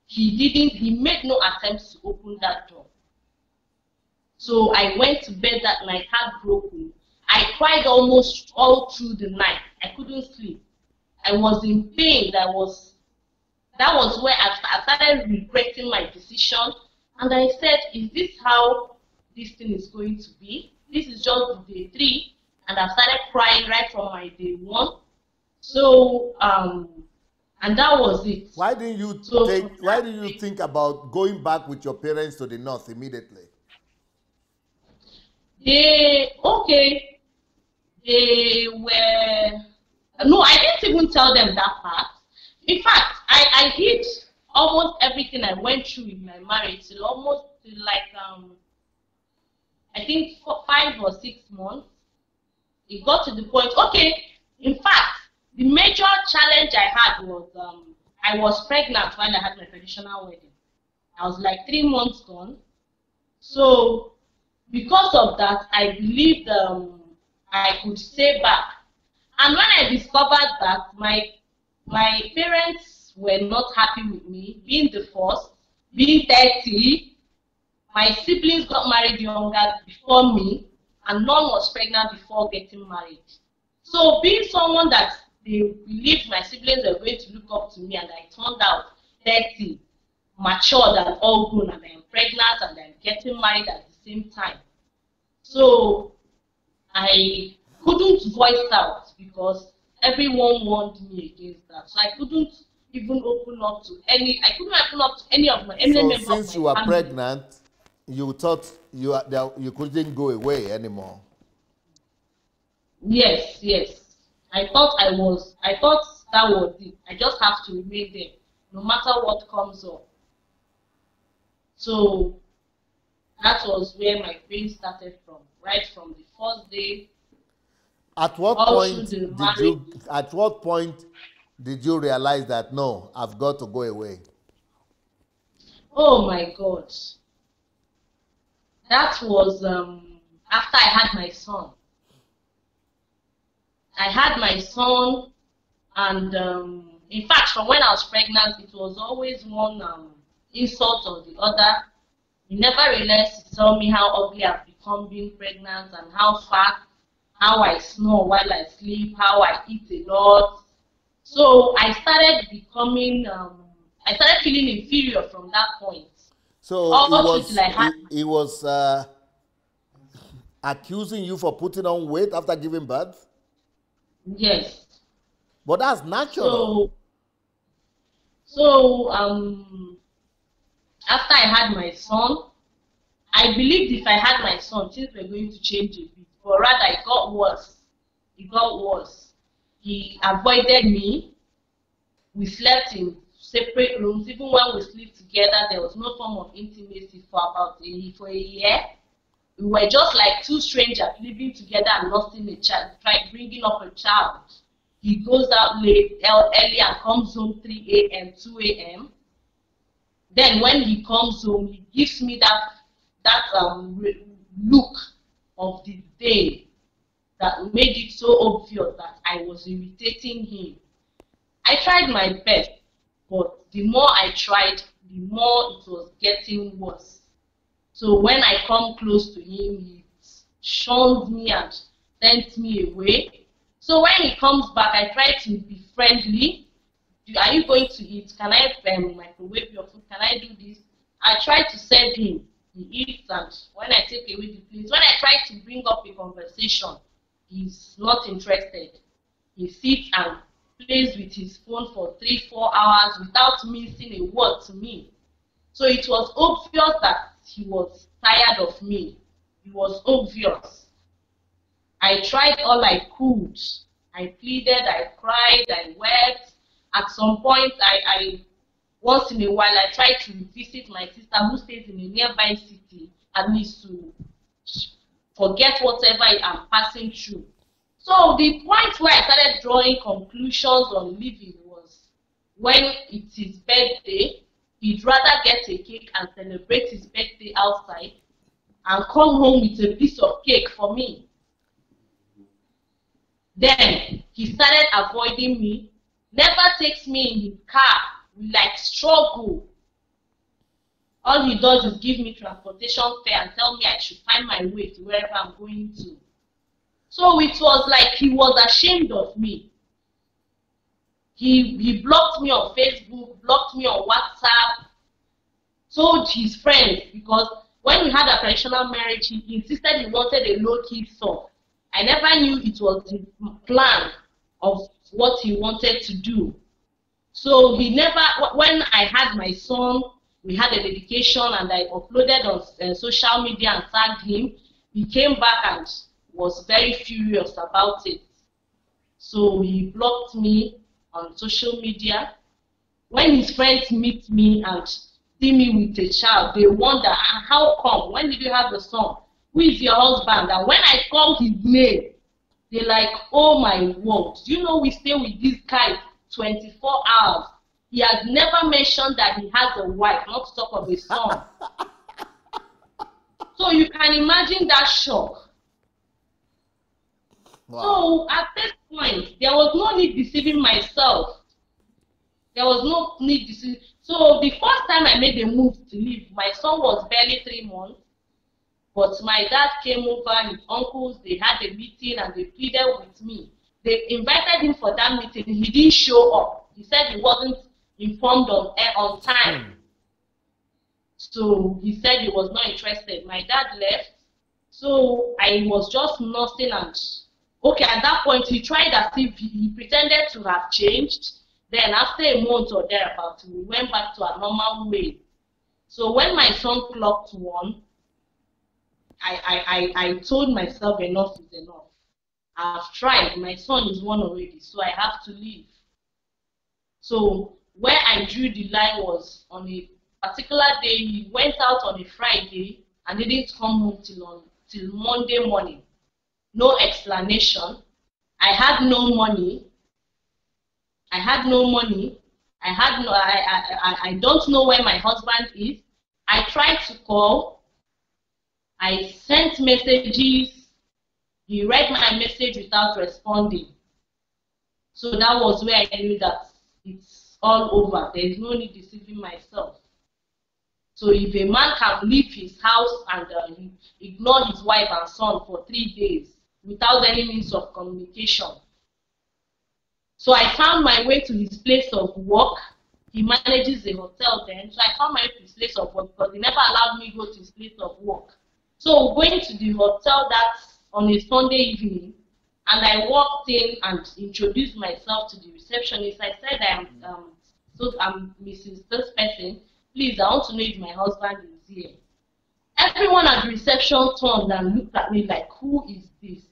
He made no attempt to open that door. So I went to bed that night, heartbroken. I cried almost all through the night. I couldn't sleep. I was in pain. That was where I started regretting my decision. And I said, is this how this thing is going to be? This is just day 3. And I started crying right from my day 1. So, and that was it. Why didn't you think about going back with your parents to the north immediately? They were, no, I didn't even tell them that part. In fact, I did almost everything I went through in my marriage till I think 5 or 6 months. It got to the point, in fact, the major challenge I had was I was pregnant when I had my traditional wedding. I was like 3 months gone. So because of that, I believed I could stay back. And when I discovered that my parents were not happy with me, being the first, being 30, my siblings got married younger before me, and none was pregnant before getting married. So being someone that they believed my siblings were going to look up to me, and I turned out 30, matured and all grown, and I'm pregnant and I'm getting married at the same time. So I couldn't voice out because everyone warned me against that. So I couldn't even open up to any. I couldn't open up to any So member of since my you were family. pregnant, you thought you couldn't go away anymore. Yes, yes. I thought that was it. I just have to remain there, no matter what comes up. So that was where my pain started from, right from the first day, At what all through point the did marriage. you at what point did you realize that no, I've got to go away? Oh my God. That was after I had my son. I had my son, and in fact, from when I was pregnant, it was always one insult or the other. You never realized to tell me how ugly I've become being pregnant and how fat, how I snore while I sleep, how I eat a lot. So I started feeling inferior from that point. So he All through till was I had, he was accusing you for putting on weight after giving birth, yes. but that's natural. So, so after I had my son, I believed if I had my son, things were going to change a bit. But rather, it got worse. It got worse. He avoided me. We slept in separate rooms. Even when we slept together, there was no form of intimacy for a year. We were just like two strangers living together and losing a child, trying bringing up a child. He goes out late, early, and comes home 3 a.m., 2 a.m. Then when he comes home, he gives me that look of the day that made it so obvious that I was irritating him. I tried my best, but the more I tried, the more it was getting worse. So when I come close to him, he shuns me and sends me away. So when he comes back, I try to be friendly. Are you going to eat? Can I microwave your food? Can I do this? I try to serve him. He eats, and when I take away the plate, when I try to bring up a conversation, he's not interested. He sits and plays with his phone for 3-4 hours without missing a word to me. So it was obvious that he was tired of me. It was obvious. I tried all I could. I pleaded, I cried, I wept. At some point, I once in a while, I try to visit my sister who stays in a nearby city, at least to forget whatever I'm passing through. So the point where I started drawing conclusions on living was when it's his birthday, he'd rather get a cake and celebrate his birthday outside and come home with a piece of cake for me. Then he started avoiding me, never takes me in his car. We like struggle. All he does is give me transportation fare and tell me I should find my way to wherever I'm going to. So it was like he was ashamed of me. He blocked me on Facebook, blocked me on WhatsApp, told his friends, because when we had a traditional marriage, he insisted he wanted a low-key song. I never knew it was his plan of what he wanted to do. So he never, when I had my son, we had a dedication and I uploaded on social media and tagged him. He came back and was very furious about it. So he blocked me on social media. When his friends meet me and see me with a child, they wonder, how come? When did you have the son? Who is your husband? And when I call his name, they're like, oh my word, you know we stay with this guy 24 hours. He has never mentioned that he has a wife, not to talk of a son. So you can imagine that shock. Wow. So at this point, there was no need deceiving myself. There was no need deceiving. So the first time I made a move to leave, my son was barely 3 months. But my dad came over, his uncles, they had a meeting and they pleaded with me. They invited him for that meeting. He didn't show up. He said he wasn't informed on time. So he said he was not interested. My dad left. So I was just nursing, and okay, at that point he tried as if he pretended to have changed. Then after a month or thereabout, we went back to our normal way. So when my son clocked 1, I told myself enough is enough. I've tried. My son is 1 already, so I have to leave. So where I drew the line was on a particular day. He went out on a Friday and didn't come home till Monday morning. No explanation. I had no money. I had no money. I don't know where my husband is. I tried to call. I sent messages. He read my message without responding. So that was where I knew that it's all over. There is no need deceiving myself. So if a man can leave his house and ignore his wife and son for 3 days without any means of communication. So I found my way to his place of work. He manages a hotel then. So I found my way to his place of work because he never allowed me to go to his place of work. So going to the hotel that's on a Sunday evening, and I walked in and introduced myself to the receptionist. I said, I'm Mrs. This person. Please, I want to know if my husband is here. Everyone at the reception turned and looked at me like, who is this?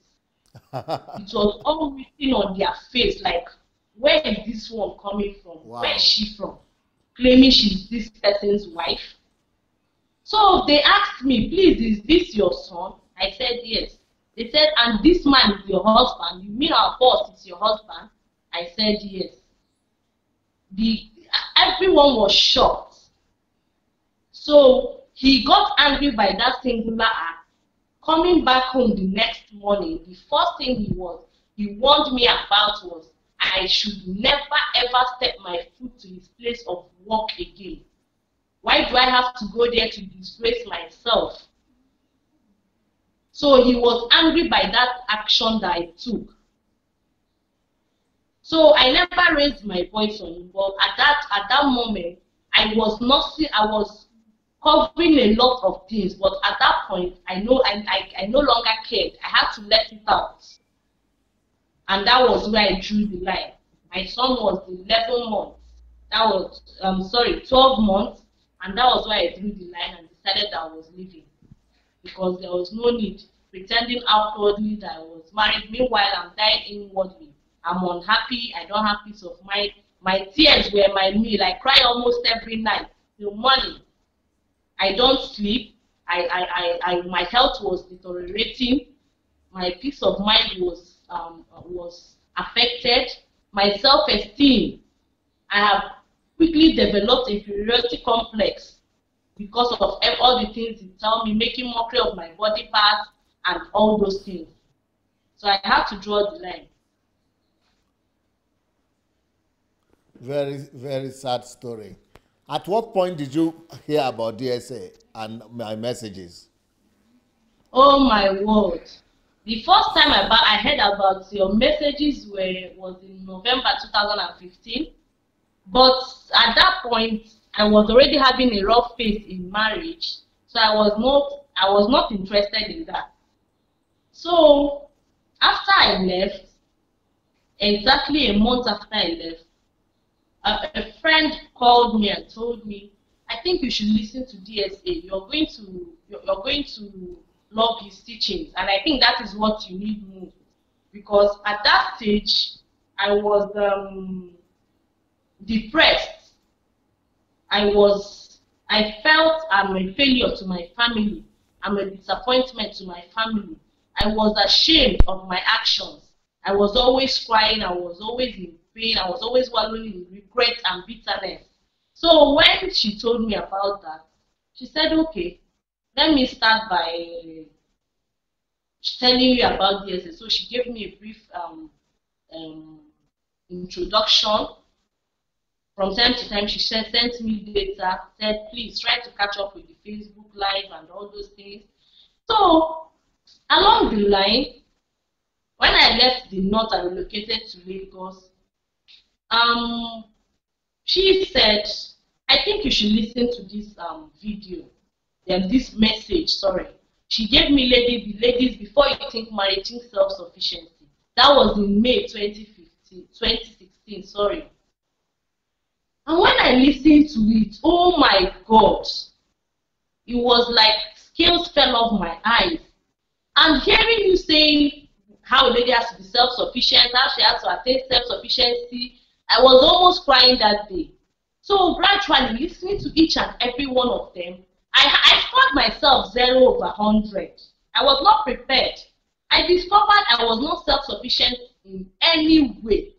It was all written on their face, like, where is this one coming from? Wow. Where is she from? Claiming she's this person's wife. So they asked me, please, is this your son? I said, yes. They said, and this man is your husband? You mean our boss is your husband? I said, yes. Everyone was shocked. So he got angry by that singular act. Coming back home the next morning, the first thing he warned me about was I should never ever step my foot to his place of work again. Why do I have to go there to disgrace myself? So he was angry by that action that I took. So I never raised my voice on him, but at that moment, I was covering a lot of things, but at that point, I no longer cared. I had to let it out. And that was where I drew the line. My son was 11 months. That was, 12 months. And that was why I drew the line and decided that I was leaving. Because there was no need pretending outwardly that I was married. Meanwhile, I'm dying inwardly. I'm unhappy. I don't have peace of mind. My tears were my meal. I cry almost every night till morning. I don't sleep. My health was deteriorating. My peace of mind was affected. My self-esteem, I have quickly developed a inferiority complex because of all the things he tell me, making mockery of my body parts and all those things. So I had to draw the line. Very, very sad story. At what point did you hear about DSA and my messages? Oh my word. The first time I heard about your messages was in November 2015. But at that point, I was already having a rough phase in marriage. So I was not interested in that. So after I left, exactly a month after I left, a friend called me and told me, I think you should listen to DSA. You're going to love his teachings, and I think that is what you need most. Because at that stage, I was depressed. I felt I'm a failure to my family. I'm a disappointment to my family. I was ashamed of my actions. I was always crying. I was always in pain. I was always wallowing in regret and bitterness. So when she told me about that, she said, okay, let me start by telling you about DSA. So she gave me a brief introduction. From time to time, she sent me data, said, please try to catch up with the Facebook Live and all those things. So along the line, when I left the north and relocated to Lagos, she said, I think you should listen to this this message, sorry. She gave me the ladies before you think marriage, think self-sufficiency. That was in May 2016, sorry. And when I listened to it, oh my God, it was like scales fell off my eyes. And hearing you saying how a lady has to be self-sufficient, how she has to attain self-sufficiency, I was almost crying that day. So gradually, listening to each and every one of them, I scored myself 0/100. I was not prepared. I discovered I was not self-sufficient in any way.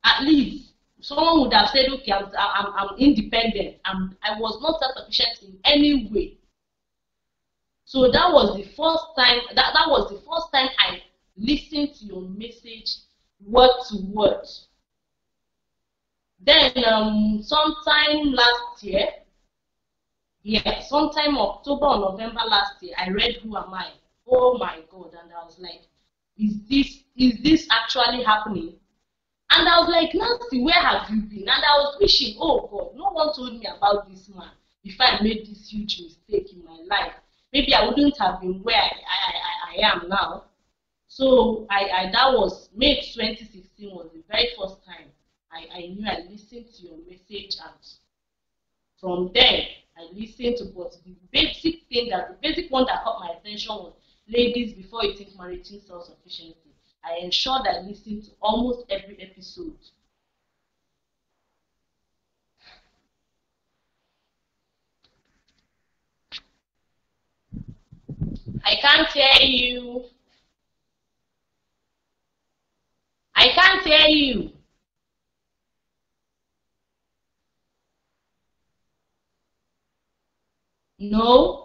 At least someone would have said, okay, I'm independent. I was not self-sufficient in any way. So that was the first time. That was the first time I listened to your message word to word. Then sometime last year, sometime October or November last year, I read Who Am I? Oh my God! And I was like, is this actually happening? And I was like, Nancy, where have you been? And I was wishing, oh God, no one told me about this man. If I made this huge mistake in my life, maybe I wouldn't have been where I am now. So that was May 2016 was the very first time I knew I listened to your message, and from then I listened to, but the basic one that caught my attention was ladies before you think marriage, self-sufficiency. I ensured I listened to almost every episode. I can't hear you. I can't hear you. No.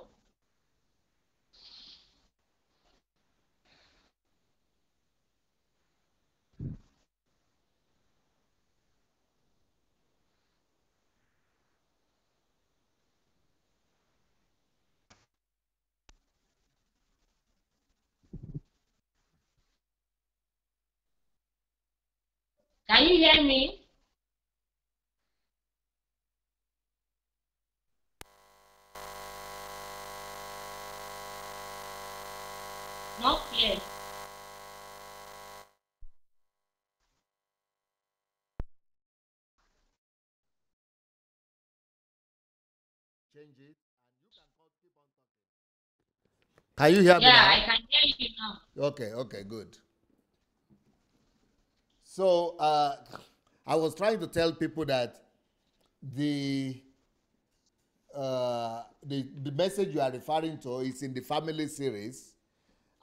Can you hear me? Not yet. Change it, and you can keep on talking. Can you hear me now? Yeah, I can hear you now. Okay, good. So I was trying to tell people that the the message you are referring to is in the family series,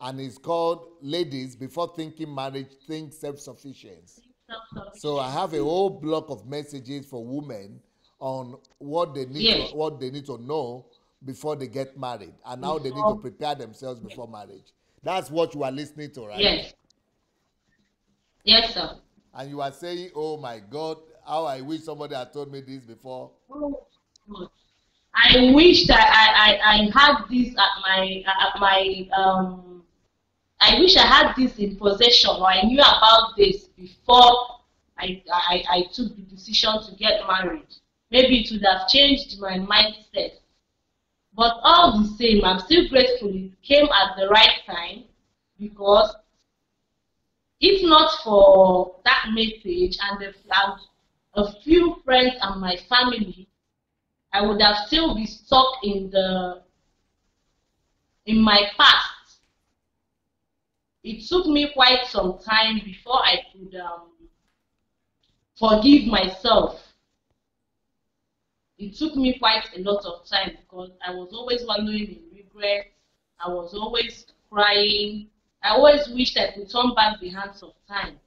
and it's called "Ladies Before Thinking Marriage, Think Self-Sufficiency." So I have a whole block of messages for women on what they need to know before they get married, and how they need to prepare themselves before marriage. That's what you are listening to, right? Yes. Yes, sir. And you are saying, "Oh my God, how I wish somebody had told me this before." Oh, God. I wish that I had this at my I wish I had this in possession, or I knew about this before I took the decision to get married. Maybe it would have changed my mindset. But all the same, I'm still grateful it came at the right time, because if not for that message and a few friends and my family, I would have still been stuck in my past. It took me quite some time before I could forgive myself. It took me quite a lot of time, because I was always wallowing in regret. I was always crying. I always wished I could turn back the hands of time.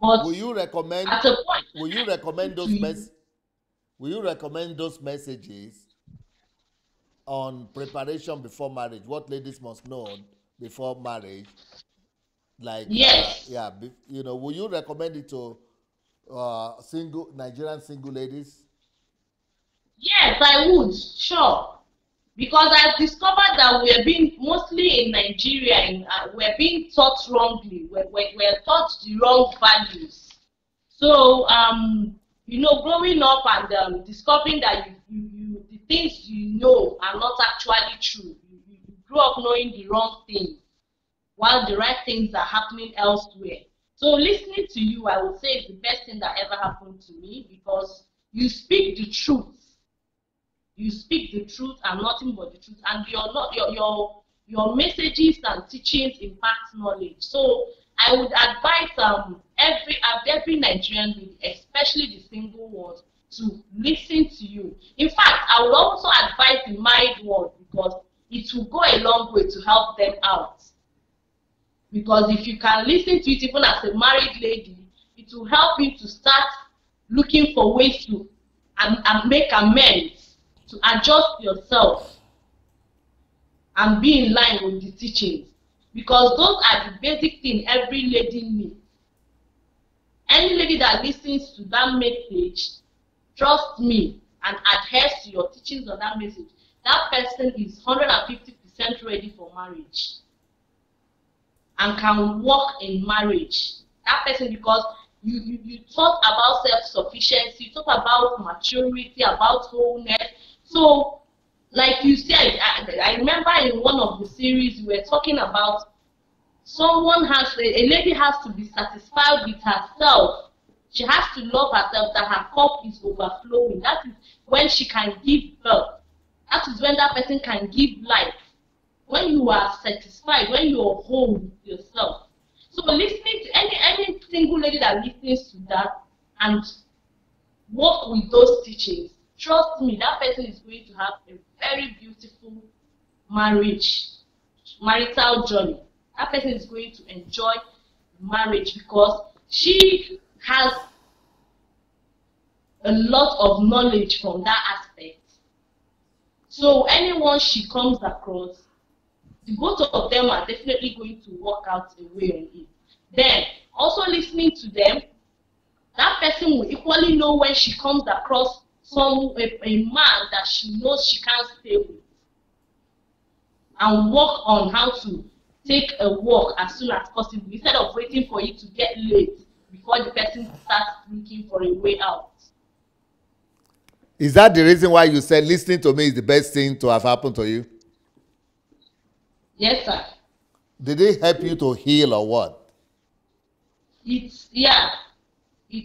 But will you recommend? At a point, will you recommend those Will you recommend those messages on preparation before marriage? What ladies must know before marriage? Like yes. Will you recommend it to single Nigerian single ladies? Yes, I would, sure. Because I've discovered that we're being, mostly in Nigeria, we're being taught wrongly. We're taught the wrong values. So, growing up and discovering that the things you know are not actually true. grow up knowing the wrong things while the right things are happening elsewhere. So listening to you, I would say, is the best thing that ever happened to me, because you speak the truth. You speak the truth and nothing but the truth, and your messages and teachings impact knowledge. So I would advise every Nigerian lady, especially the single ones, to listen to you. In fact, I would also advise the married ones, because it will go a long way to help them out. Because if you can listen to it even as a married lady, it will help you to start looking for ways to and make amends, to adjust yourself and be in line with the teachings. Because those are the basic things every lady needs. Any lady that listens to that message, trust me, and adheres to your teachings on that message, that person is 150% ready for marriage and can work in marriage. That person, because you talk about self-sufficiency, you talk about maturity, about wholeness. So, like you said, I remember in one of the series we were talking about a lady has to be satisfied with herself. She has to love herself, that her cup is overflowing. That is when she can give birth. That is when that person can give life. When you are satisfied, when you are whole with yourself. So listening to any single lady that listens to that and work with those teachings, trust me, that person is going to have a very beautiful marital journey. That person is going to enjoy marriage, because she has a lot of knowledge from that aspect. So anyone she comes across, the both of them are definitely going to work out a way on it. Then, also listening to them, that person will equally know when she comes across a man that she knows she can't stay with, and work on how to take a walk as soon as possible, instead of waiting for it to get late before the person starts looking for a way out. Is that the reason why you said listening to me is the best thing to have happened to you? Yes, sir. Did it help you to heal or what? It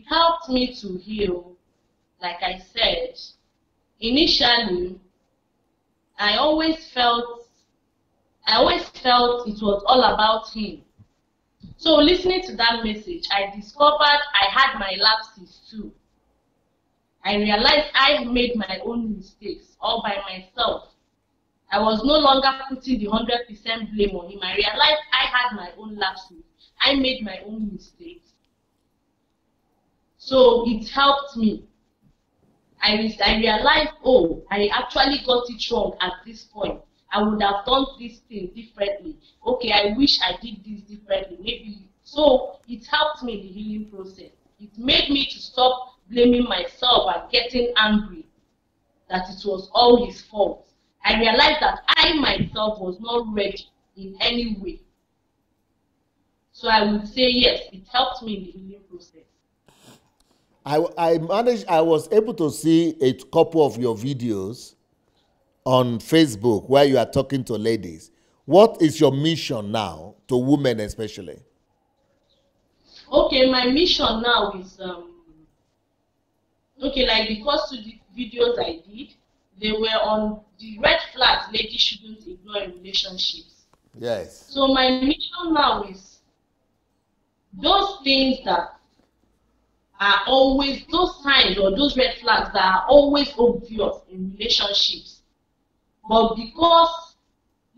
helped me to heal. Like I said, initially, I always felt it was all about him. So listening to that message, I discovered I had my lapses too. I realized I made my own mistakes all by myself. I was no longer putting the 100% blame on him. I realized I had my own lapses. I made my own mistakes. So it helped me. I realized, oh, I actually got it wrong at this point. I would have done this thing differently. Okay, I wish I did this differently. Maybe. So it helped me in the healing process. It made me to stop blaming myself and getting angry that it was all his fault. I realized that I myself was not ready in any way. So I would say yes, it helped me in the healing process. I was able to see a couple of your videos on Facebook where you are talking to ladies. What is your mission now to women especially? Okay, my mission now is okay, like the first two videos I did, they were on the red flags ladies shouldn't ignore in relationships. Yes. So my mission now is those things that are always, those signs or those red flags that are always obvious in relationships, but because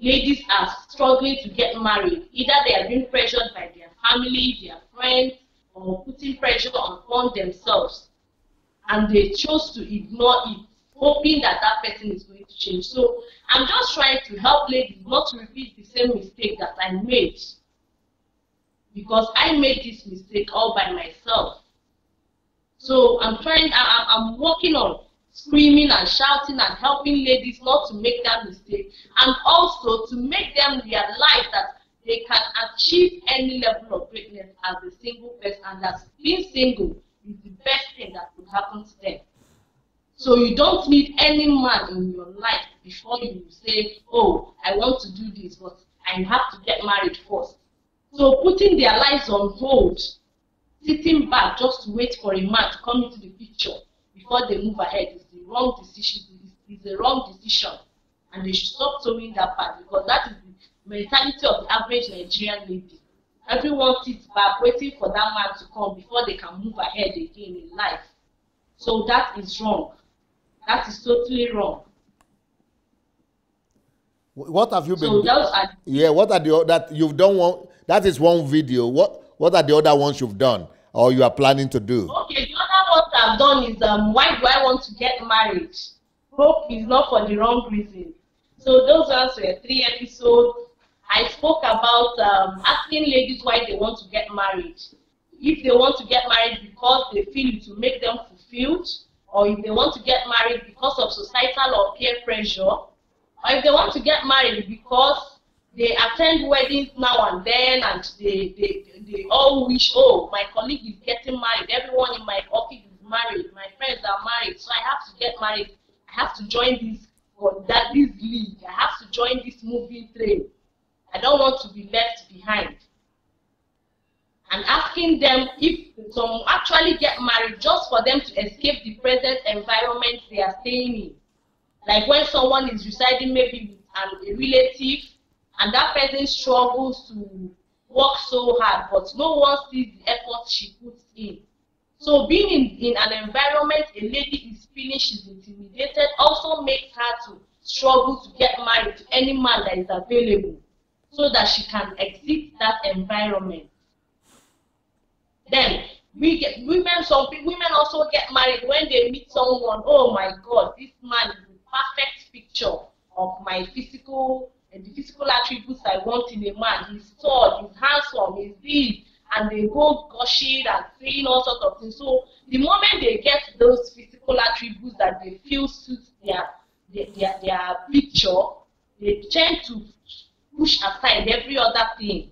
ladies are struggling to get married, either they are being pressured by their family, their friends, or putting pressure upon themselves, and they chose to ignore it, hoping that that person is going to change. So I'm just trying to help ladies not to repeat the same mistake that I made, because I made this mistake all by myself. So I'm working on screaming and shouting and helping ladies not to make that mistake, and also to make them realize that they can achieve any level of greatness as a single person, and that being single is the best thing that could happen to them. So you don't need any man in your life before you say, oh, I want to do this, but I have to get married first. So putting their lives on hold, sitting back just to wait for a man to come into the picture before they move ahead is the wrong decision. Is the wrong decision, and they should stop towing that part, because that is the mentality of the average Nigerian lady. Everyone sits back waiting for that man to come before they can move ahead again in life. So that is wrong. That is totally wrong. What have you been So those are, yeah, what are the that you've done one, that is one video. What are the other ones you've done or you are planning to do? okay, the other ones I've done is why do I want to get married? Hope is not for the wrong reason. So those ones were 3 episodes. I spoke about asking ladies why they want to get married. If they want to get married because they feel it will make them fulfilled, or if they want to get married because of societal or peer pressure, or if they want to get married because they attend weddings now and then and they all wish, oh, my colleague is getting married, everyone in my office is married, my friends are married, so I have to get married, I have to join this league, I have to join this moving train. I don't want to be left behind. And asking them if some actually get married just for them to escape the present environment they are staying in. Like when someone is residing maybe with a relative and that person struggles to work so hard, but no one sees the effort she puts in. So being in an environment a lady is feeling she's intimidated also makes her to struggle to get married to any man that is available, so that she can exit that environment. Then women also get married when they meet someone. Oh my God, this man is the perfect picture of my the physical attributes I want in a man. He's tall, he's handsome, he's this, and they go gushing and saying all sorts of things. So the moment they get those physical attributes that they feel suits their picture, they tend to push aside every other thing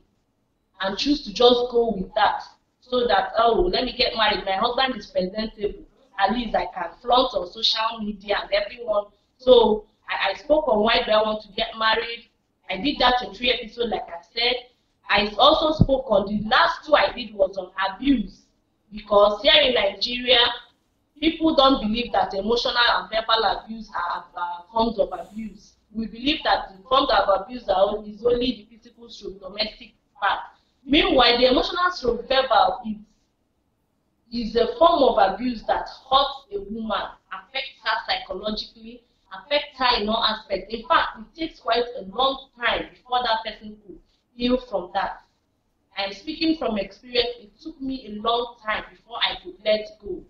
and choose to just go with that, so that, oh, let me get married, my husband is presentable, at least I can flaunt on social media and everyone. So I spoke on why do I want to get married. I did that in 3 episodes, like I said. I also spoke on the last 2 I did was on abuse, because here in Nigeria people don't believe that emotional and verbal abuse are forms of abuse. We believe that the forms of abuse is only the physical stroke domestic part. Meanwhile, the emotional stroke verbal is a form of abuse that hurts a woman, affects her psychologically, affects her in all aspects. In fact, it takes quite a long time before that person could heal from that. I'm speaking from experience. It took me a long time before I could let go.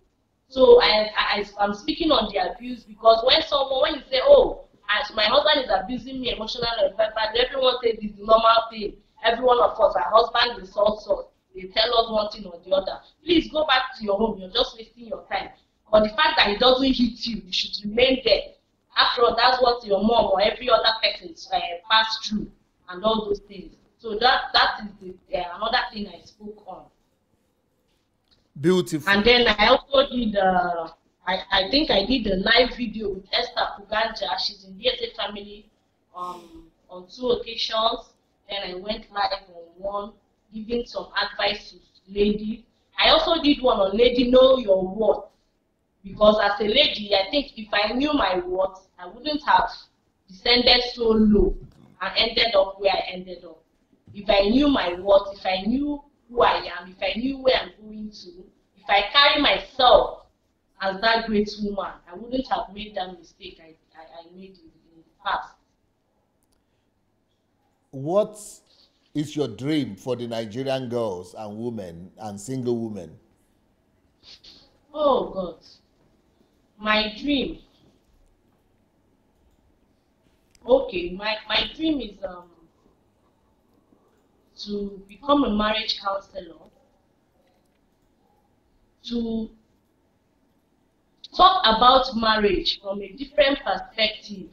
So I'm speaking on the abuse, because when you say, oh, as my husband is abusing me emotionally and verbally, everyone says it's the normal thing. Every one of us, our husband insults us. They tell us one thing or the other. Please go back to your home. You're just wasting your time. But the fact that it doesn't hit you, you should remain there. After all, that's what your mom or every other person passed through, and all those things. So that is another thing I spoke on. Beautiful. And then I also did, I think I did a live video with Esther Puganja. She's in DSA family on 2 occasions. Then I went live on one, giving some advice to ladies. I also did one on lady know your worth, because as a lady, I think if I knew my worth, I wouldn't have descended so low and ended up where I ended up. If I knew my worth, if I knew who I am, if I knew where I'm going to, if I carry myself as that great woman, I wouldn't have made that mistake I made in the past. What is your dream for the Nigerian girls and women and single women? Oh God, my dream. Okay, my dream is to become a marriage counselor, to talk about marriage from a different perspective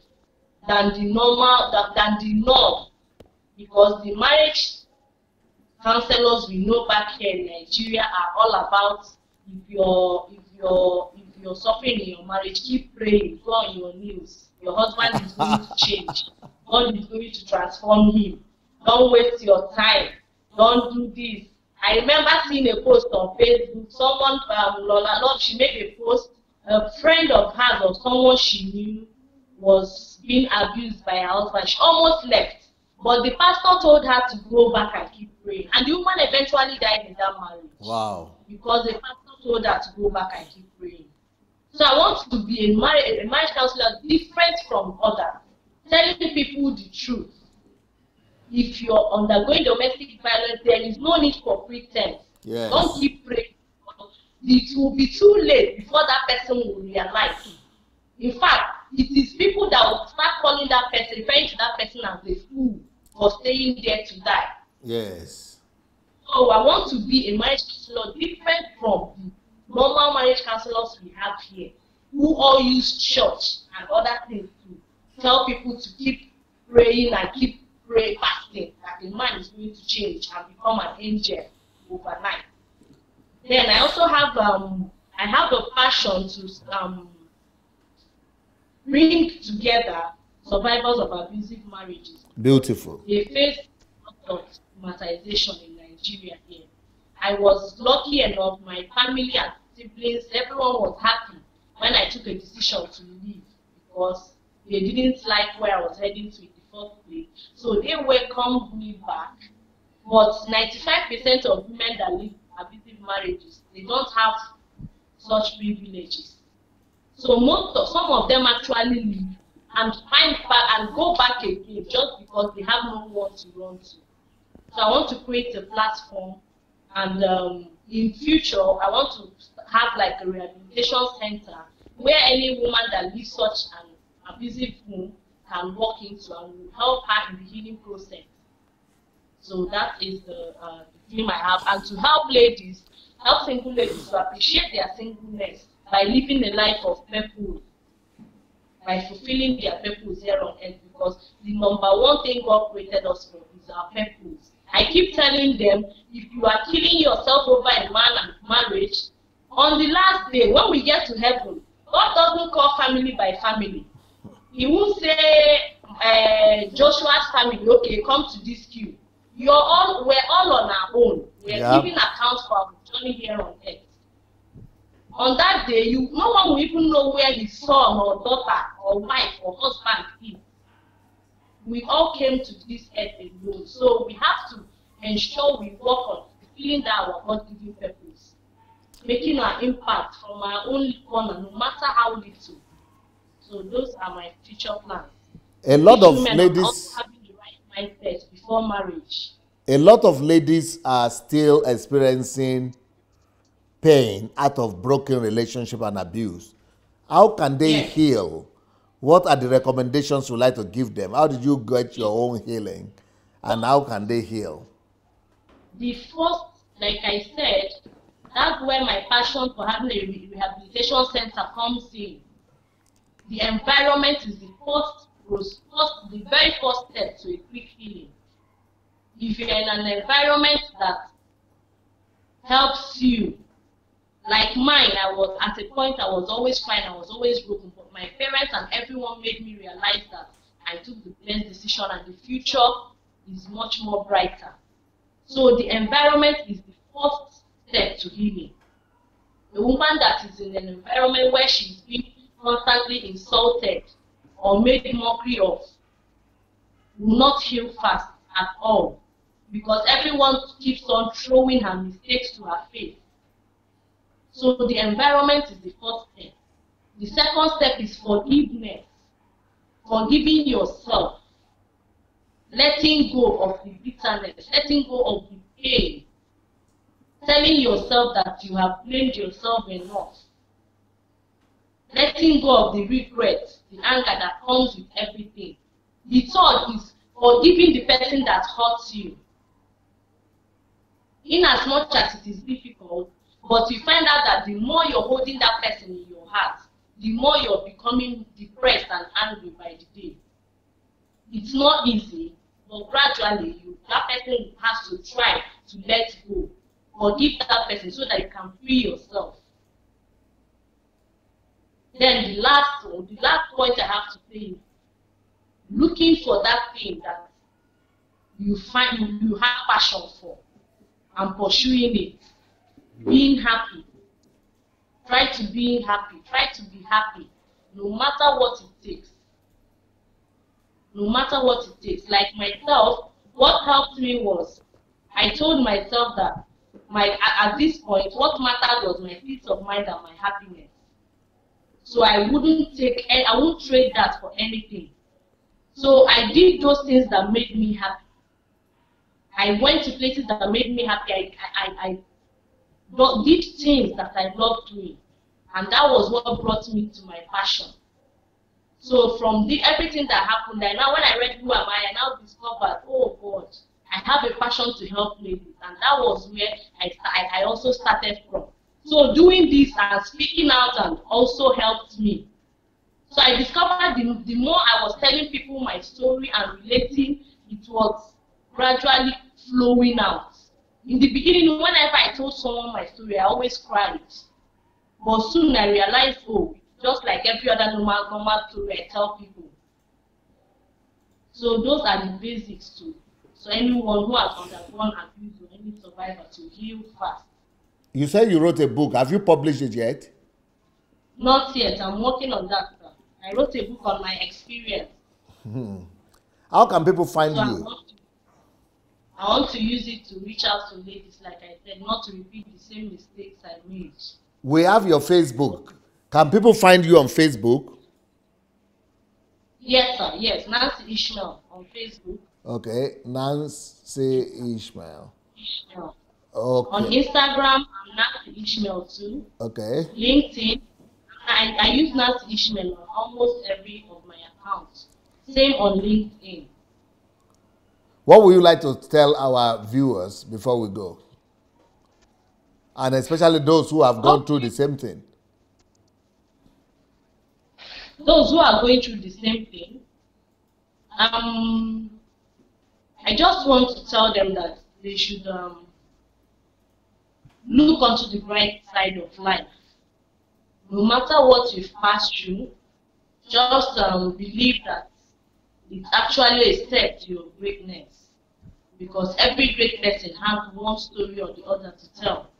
than the norm, because the marriage counselors we know back here in Nigeria are all about if you're suffering in your marriage, keep praying, go on your knees. Your husband is going to change. God is going to transform him. Don't waste your time. Don't do this. I remember seeing a post on Facebook. Someone, Lola Love, she made a post. A friend of hers or someone she knew was being abused by her husband. She almost left. But the pastor told her to go back and keep praying. And the woman eventually died in that marriage. Wow. Because the pastor told her to go back and keep praying. So I want to be a marriage counselor different from others. Telling people the truth. If you're undergoing domestic violence, there is no need for pretense. Yes. Don't keep praying. It will be too late before that person will realize. In fact, it is people that will start calling that person, referring to that person as a fool for staying there to die. Yes. So I want to be a marriage counselor different from the normal marriage counselors we have here, who all use church and other things to tell people to keep praying and keep fasting, that the man is going to change and become an angel overnight. Then I also have the passion to bring together survivors of abusive marriages. Beautiful. They face a lot of stigmatization in Nigeria here. I was lucky enough, my family and siblings, everyone was happy when I took a decision to leave because they didn't like where I was heading to in the first place. So they welcomed me back. But 95% of women that live abusive marriages, they don't have such privileges. So some of them actually leave and find back and go back again just because they have no one to run to. So I want to create a platform, and in future I want to have like a rehabilitation center where any woman that leaves such an abusive home can walk into and will help her in the healing process. So that is the dream I have, and to help single ladies to appreciate their singleness by living a life of purpose, by fulfilling their purpose here on earth, because the number one thing God created us for is our purpose. I keep telling them, if you are killing yourself over a man and marriage, on the last day, when we get to heaven, God doesn't call family by family. He won't say Joshua's family, okay, come to this queue. We're all on our own. We're giving account for our journey here on earth. On that day, no one will even know where his son or daughter or wife or husband is. We all came to this earth alone. So we have to ensure we work on fulfilling that our God-given purpose, making our impact from our own corner, no matter how little. So those are my future plans. A lot of ladies having the right mindset before marriage. A lot of ladies are still experiencing pain out of broken relationship and abuse. How can they heal? What are the recommendations you'd like to give them? How did you get your own healing? And how can they heal? The first, like I said, that's where my passion for having a rehabilitation center comes in. The environment is the very first step to a quick healing. If you're in an environment that helps you, like mine, I was at a point I was always crying, I was always broken, but my parents and everyone made me realize that I took the best decision and the future is much more brighter. So the environment is the first step to healing. A woman that is in an environment where she's being constantly insulted or made mockery of will not heal fast at all, because everyone keeps on throwing her mistakes to her face. So the environment is the first step. The second step is forgiveness. Forgiving yourself. Letting go of the bitterness. Letting go of the pain. Telling yourself that you have blamed yourself enough. Letting go of the regret, the anger that comes with everything. The third is forgiving the person that hurts you. In as much as it is difficult, but you find out that the more you're holding that person in your heart, the more you're becoming depressed and angry by the day. It's not easy, but gradually that person has to try to let go. forgive that person so that you can free yourself. Then the last point I have to say is looking for that thing that you find you have passion for and pursuing it. Being happy. Try to be happy. Try to be happy no matter what it takes. No matter what it takes. Like myself, what helped me was I told myself that at this point, what mattered was my peace of mind and my happiness. So I wouldn't trade that for anything. So I did those things that made me happy. I went to places that made me happy. I did things that I loved doing. And that was what brought me to my passion. So from everything that happened, and now when I read Who Am I now discovered, oh God, I have a passion to help ladies. And that was where I also started from. So doing this and speaking out and also helped me. So I discovered the more I was telling people my story and relating, it was gradually flowing out. In the beginning, whenever I told someone my story, I always cried. But soon I realized, oh, just like every other normal story I tell people. So those are the basics too. So anyone who has undergone abuse or any survivor to heal fast. You said you wrote a book. Have you published it yet? Not yet. I'm working on that. I wrote a book on my experience. How can people find so you? I want to use it to reach out to ladies, like I said, not to repeat the same mistakes I made. We have your Facebook. Can people find you on Facebook? Yes, sir. Yes, Nancy Ishmael on Facebook. Okay, Nancy Ishmael. Ishmael. Okay. On Instagram, I'm Nancy Ishmael too. Okay. LinkedIn, I use Nancy Ishmael on almost every of my accounts. Same on LinkedIn. What would you like to tell our viewers before we go? And especially those who have gone through the same thing. Those who are going through the same thing, I just want to tell them that they should look onto the bright side of life. No matter what you've passed through, just believe that it's actually a step to your greatness. Because every great person has one story or the other to tell.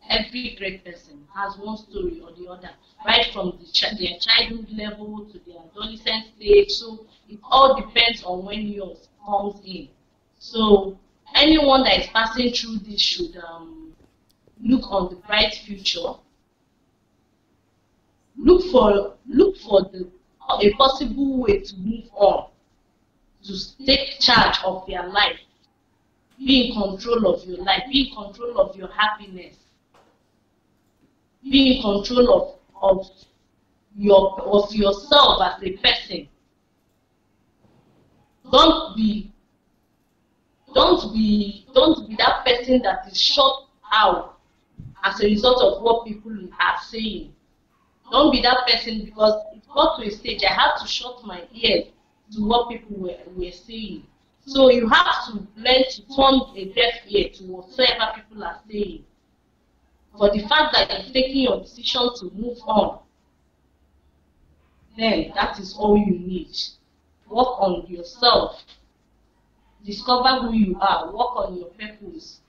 Every great person has one story or the other, right from their childhood level to their adolescent stage. So it all depends on when yours comes in. So anyone that is passing through this should look on the bright future. Look for a possible way to move on, to take charge of their life, be in control of your life, be in control of your happiness, be in control of yourself as a person. Don't be that person that is shut out as a result of what people are saying. Don't be that person, because it got to a stage I had to shut my ears to what people were saying. So you have to learn to turn a deaf ear to whatever people are saying. For the fact that you're taking your decision to move on, then that is all you need. Work on yourself. Discover who you are. Work on your purpose.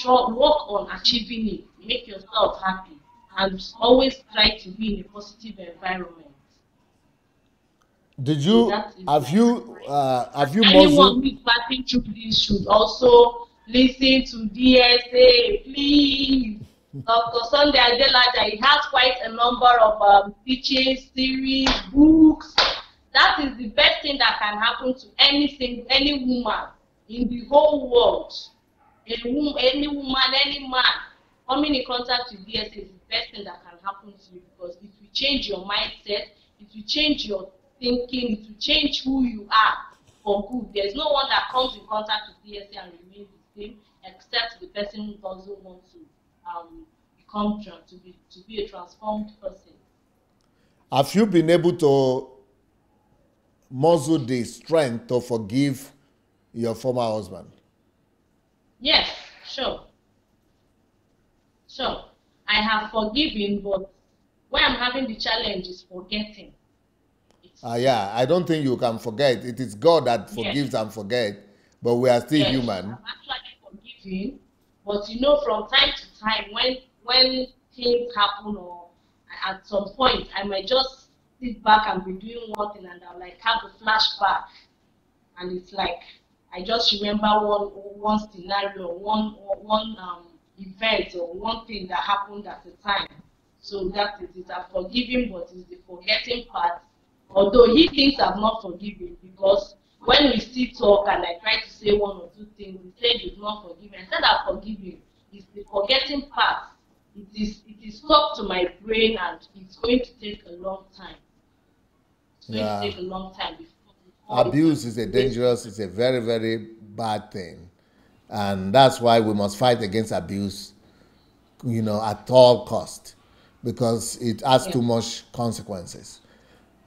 Work on achieving it. Make yourself happy. And always try to be in a positive environment. Did you have you anyone who is passing through this should also listen to DSA, please. Dr. Sunday Adelaja, he has quite a number of teaching series, books. That is the best thing that can happen to any woman in the whole world. Any woman, any man coming in contact with DSA is the best thing that can happen to you, because it will change your mindset, it will change your thinking, it will change who you are for good. There's no one that comes in contact with DSA and remains the same, except the person who doesn't want to be a transformed person. Have you been able to muzzle the strength to forgive your former husband? Yes, sure. Sure, I have forgiven, but when I'm having the challenge is forgetting. Yeah, I don't think you can forget. It is God that Yes, forgives and forget, but we are still yes, human. I'm actually forgiving, but you know, from time to time, when things happen, or at some point, I might just sit back and be doing one thing, and I'll like have a flashback, and it's like I just remember one scenario, one event, or one thing that happened at the time. So that is it. I'm forgiving, but it's the forgetting part. Although he thinks I'm not forgiving, because when we still talk and I try to say one or two things, he said he's not forgiving. I said I'm forgiving. It's the forgetting part. It is stuck to my brain, and it's going to take a long time. It's going to Yeah. take a long time before it can Abuse is a erase from dangerous, it's a very, very bad thing. And that's why we must fight against abuse, at all cost, because it has yeah. too much consequences.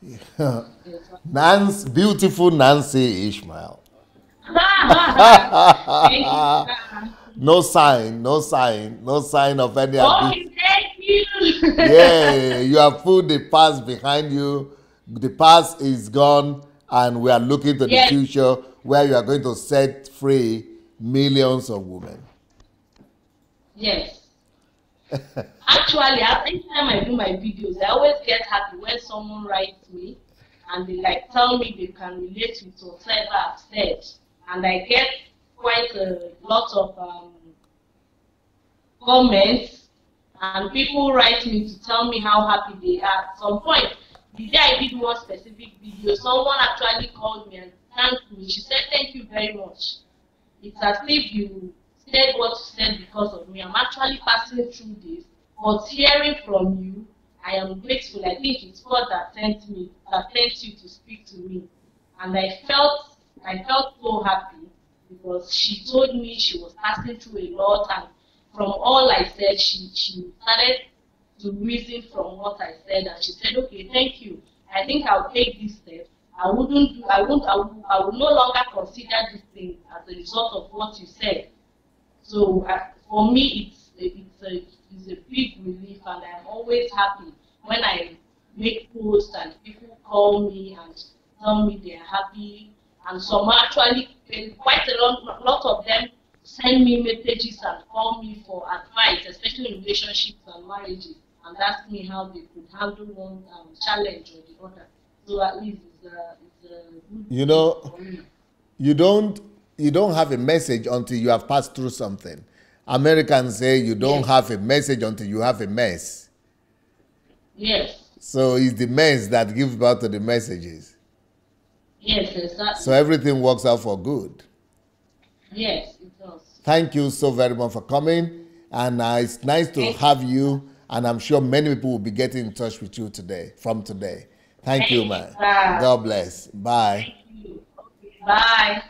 Yes. Beautiful Nancy Ishmael. Thank you, sir. No sign, no sign, no sign of any abuse. Okay, thank you. Yeah, you have put the past behind you. The past is gone, and we are looking to the Yes, future where you are going to set free millions of women. yes. Actually, anytime I do my videos, I always get happy when someone writes me and they like tell me they can relate with whatever I've said, and I get quite a lot of comments, and people write me to tell me how happy they are. At some point, the day I did one specific video, someone actually called me and thanked me. She said, "Thank you very much. It's as if you said what you said because of me. I'm actually passing through this, but hearing from you, I am grateful. I think it's God that sent you to speak to me." And I felt so happy, because she told me she was passing through a lot, and from all I said, she started to reason from what I said, and she said, "Okay, thank you. I think I'll take this step. I wouldn't do, I will no longer consider this thing as a result of what you said." So for me, it's a big relief, and I'm always happy when I make posts and people call me and tell me they're happy. And some actually, quite a lot of them send me messages and call me for advice, especially in relationships and marriages, and ask me how they could handle one challenge or the other. So at least it's a good You thing know, for me. you don't you don't have a message until you have passed through something. Americans say you don't Yes, have a message until you have a mess. yes, So it's the mess that gives birth to the messages. yes, So exactly. everything works out for good. Yes, it does. Thank you so very much for coming. And it's nice to Thank you. have you. And I'm sure many people will be getting in touch with you today, from today. Thank you, Thank you, man. sir. God bless. Bye. Thank you. Okay, bye.